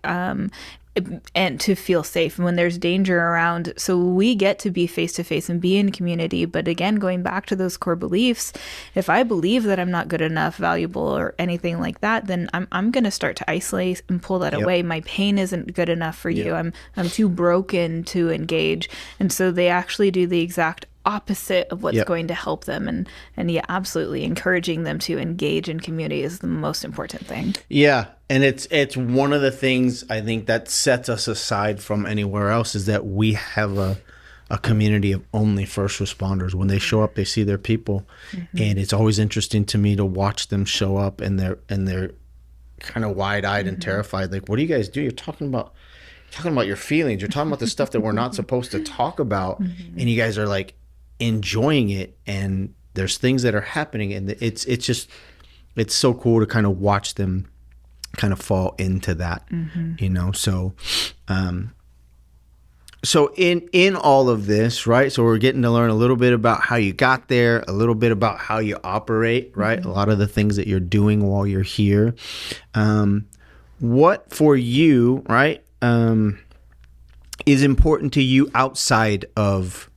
And to feel safe when there's danger around. So we get to be face to face and be in community. But again, going back to those core beliefs, if I believe that I'm not good enough, valuable, or anything like that, then I'm going to start to isolate and pull that away. My pain isn't good enough for you. I'm too broken to engage. And so they actually do the exact opposite of what's going to help them. And yeah, absolutely encouraging them to engage in community is the most important thing. Yeah. And it's one of the things I think that sets us aside from anywhere else, is that we have a community of only first responders. When they show up, they see their people. And it's always interesting to me to watch them show up, and they're kind of wide-eyed and terrified. Like, what do you guys do? You're talking about your feelings. You're talking about the stuff that we're not supposed to talk about. And you guys are like enjoying it, and there's things that are happening, and it's so cool to kind of watch them kind of fall into that, so in all of this, right? So we're getting to learn a little bit about how you got there, a little bit about how you operate, right? A lot of the things that you're doing while you're here. What for you, right, is important to you outside of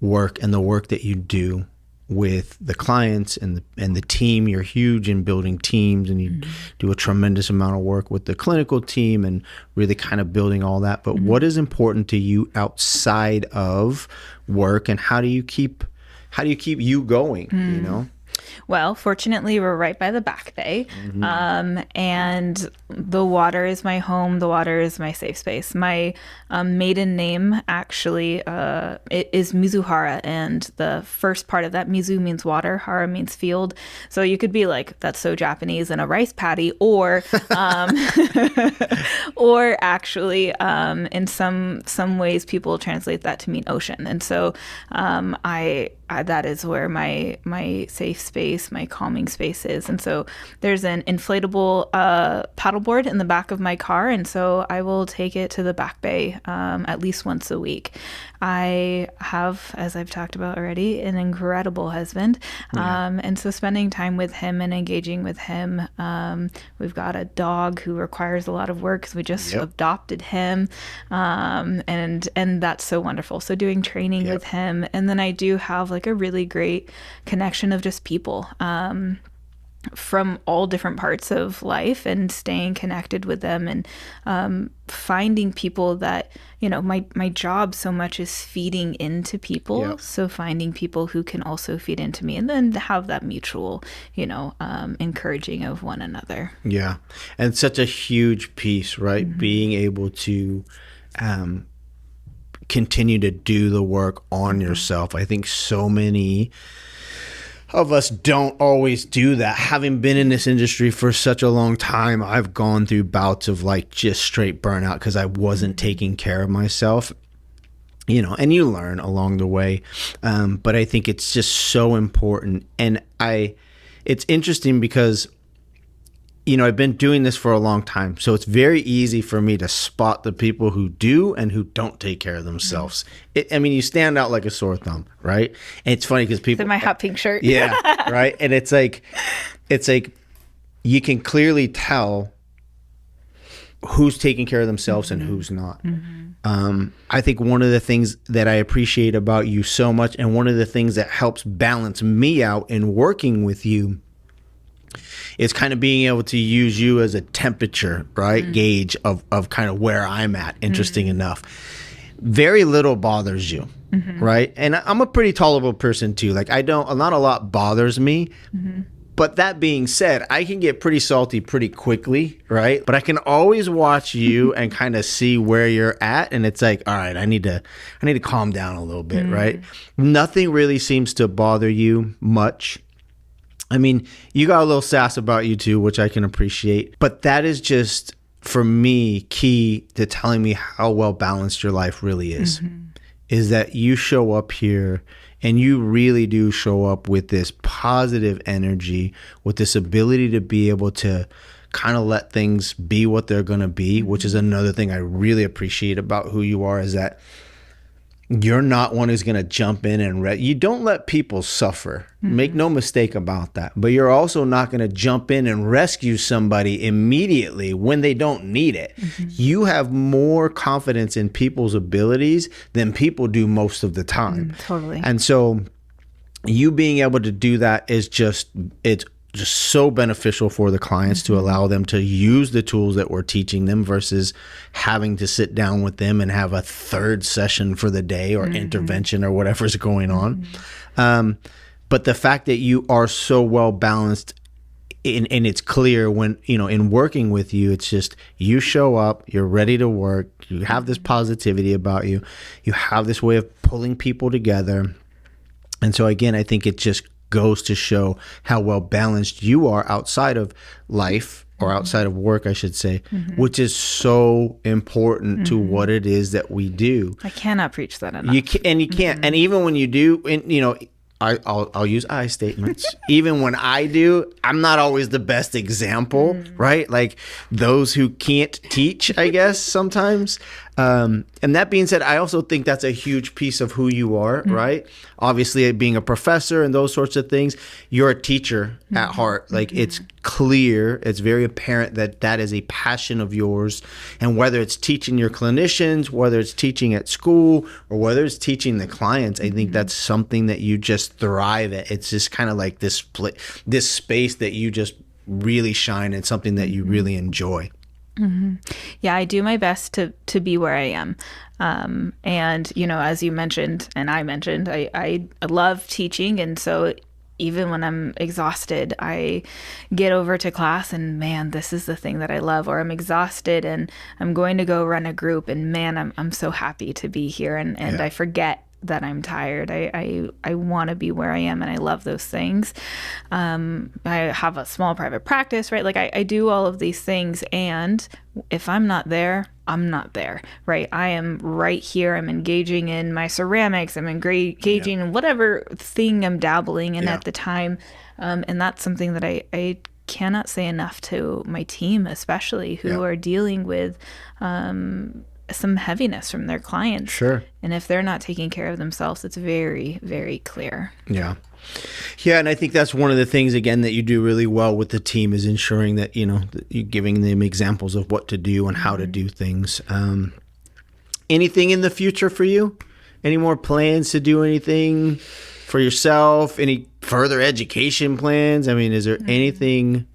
work and the work that you do with the clients and the team? You're huge in building teams, and you do a tremendous amount of work with the clinical team and really kind of building all that. But what is important to you outside of work, and how do you keep you going, Well, fortunately, we're right by the Back Bay, and the water is my home. The water is my safe space. My maiden name actually is Mizuhara, and the first part of that, Mizu means water, Hara means field. So you could be like, that's so Japanese, and a rice paddy, or or actually, in some ways, people translate that to mean ocean. And so I that is where my safe space, my calming space is. And so there's an inflatable paddleboard in the back of my car, and so I will take it to the Back Bay at least once a week. I have, as I've talked about already, an incredible husband, and so spending time with him and engaging with him. We've got a dog who requires a lot of work because we just adopted him, and that's so wonderful. So doing training with him, and then I do have like a really great connection of just people. from all different parts of life, and staying connected with them, and finding people that, my job so much is feeding into people. Yep. So finding people who can also feed into me, and then have that mutual, encouraging of one another. Yeah. And such a huge piece, right? Mm-hmm. Being able to continue to do the work on yourself. I think so many of us don't always do that. Having been in this industry for such a long time, I've gone through bouts of like just straight burnout because I wasn't taking care of myself, and you learn along the way. But I think it's just so important. And it's interesting because, I've been doing this for a long time. So it's very easy for me to spot the people who do and who don't take care of themselves. You stand out like a sore thumb, right? And it's funny because people... In my hot pink shirt. Yeah, right? And it's like you can clearly tell who's taking care of themselves and who's not. I think one of the things that I appreciate about you so much, and one of the things that helps balance me out in working with you, is kind of being able to use you as a temperature, right? Gauge of kind of where I'm at, interesting enough. Very little bothers you, right? And I'm a pretty tolerable person too. Like not a lot bothers me. But that being said, I can get pretty salty pretty quickly, right? But I can always watch you and kind of see where you're at. And it's like, all right, I need to calm down a little bit, right? Nothing really seems to bother you much. You got a little sass about you too, which I can appreciate. But that is just, for me, key to telling me how well balanced your life really is. Is that you show up here and you really do show up with this positive energy, with this ability to be able to kind of let things be what they're going to be, which is another thing I really appreciate about who you are, is that you're not one who's going to jump in and you don't let people suffer. Make no mistake about that. But you're also not going to jump in and rescue somebody immediately when they don't need it. You have more confidence in people's abilities than people do most of the time. Totally. And so you being able to do that is it's just so beneficial for the clients to allow them to use the tools that we're teaching them versus having to sit down with them and have a third session for the day or intervention or whatever's going on. But the fact that you are so well balanced, and it's clear when, in working with you, it's just you show up, you're ready to work, you have this positivity about you, you have this way of pulling people together. And so again, I think it just goes to show how well balanced you are outside of life, or outside of work, I should say, which is so important to what it is that we do. I cannot preach that enough. You can't. And even when you do, and I'll use I statements. Even when I do, I'm not always the best example, right? Like those who can't teach, I guess, sometimes. And that being said, I also think that's a huge piece of who you are, right? Obviously, being a professor and those sorts of things, you're a teacher at heart. Like it's clear, it's very apparent that is a passion of yours. And whether it's teaching your clinicians, whether it's teaching at school, or whether it's teaching the clients, I think that's something that you just thrive at. It's just kind of like this space that you just really shine in, something that you really enjoy. Yeah, I do my best to be where I am. And, as you mentioned, and I mentioned, I love teaching. And so even when I'm exhausted, I get over to class and man, this is the thing that I love. Or I'm exhausted and I'm going to go run a group and man, I'm so happy to be here. And I forget that I'm tired. I want to be where I am and I love those things. I have a small private practice, right? Like I do all of these things, and if I'm not there, I'm not there, right? I am right here. I'm engaging in my ceramics. I'm engaging in whatever thing I'm dabbling in at the time. And that's something that I cannot say enough to my team, especially who are dealing with some heaviness from their clients. Sure. And if they're not taking care of themselves, it's very, very clear. Yeah. Yeah. And I think that's one of the things, again, that you do really well with the team is ensuring that, that you're giving them examples of what to do and how to do things. Anything in the future for you? Any more plans to do anything for yourself? Any further education plans? I mean, is there anything?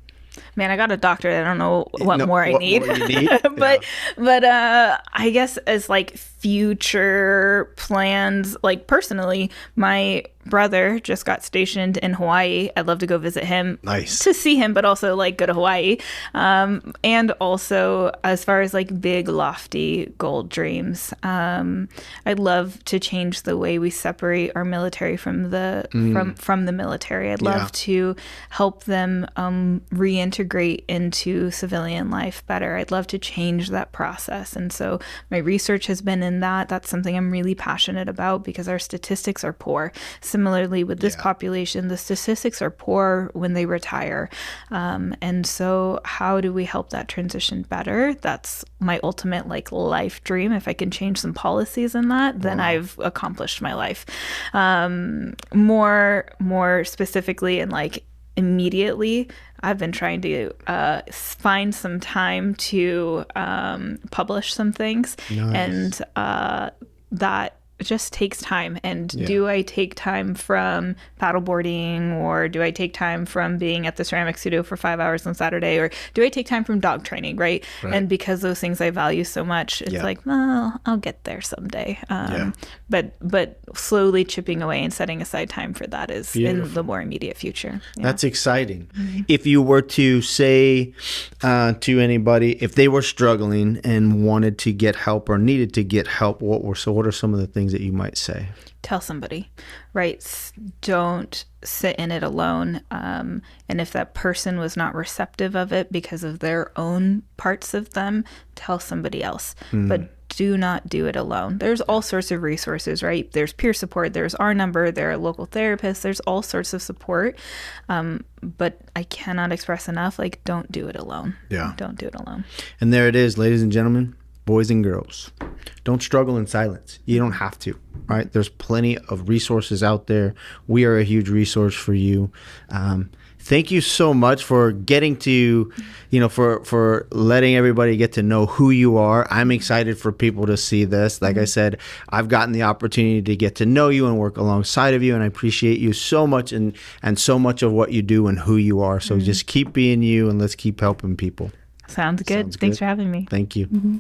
Man, I got a doctorate. I don't know what more I need. More you need? but I guess as like future plans, like personally, my brother just got stationed in Hawaii. I'd love to go visit him. Nice. To see him, but also like go to Hawaii. And also as far as like big lofty goal dreams, I'd love to change the way we separate our military from the from the military. I'd love to help them reintegrate into civilian life better. I'd love to change that process. And so my research has been in that. That's something I'm really passionate about because our statistics are poor. Similarly, with this population, the statistics are poor when they retire. And so how do we help that transition better? That's my ultimate like life dream. If I can change some policies in that, then I've accomplished my life. More specifically and like immediately, I've been trying to find some time to publish some things. Nice. And that just takes time. And do I take time from paddleboarding, or do I take time from being at the ceramic studio for 5 hours on Saturday, or do I take time from dog training, right? And because those things I value so much, it's like, well, I'll get there someday. But slowly chipping away and setting aside time for that is in the more immediate future. That's exciting. If you were to say to anybody, if they were struggling and wanted to get help or needed to get help, what are some of the things that you might say? Tell somebody, right? Don't sit in it alone. And if that person was not receptive of it because of their own parts of them, tell somebody else. But do not do it alone. There's all sorts of resources, right? There's peer support. There's our number. There are local therapists. There's all sorts of support. But I cannot express enough, like, don't do it alone. Don't do it alone. And there it is, ladies and gentlemen. Boys and girls, don't struggle in silence. You don't have to, right? There's plenty of resources out there. We are a huge resource for you. Thank you so much for getting to, for letting everybody get to know who you are. I'm excited for people to see this. Like I said, I've gotten the opportunity to get to know you and work alongside of you, and I appreciate you so much and so much of what you do and who you are. So just keep being you, and let's keep helping people. Sounds good. Thanks for having me. Thank you.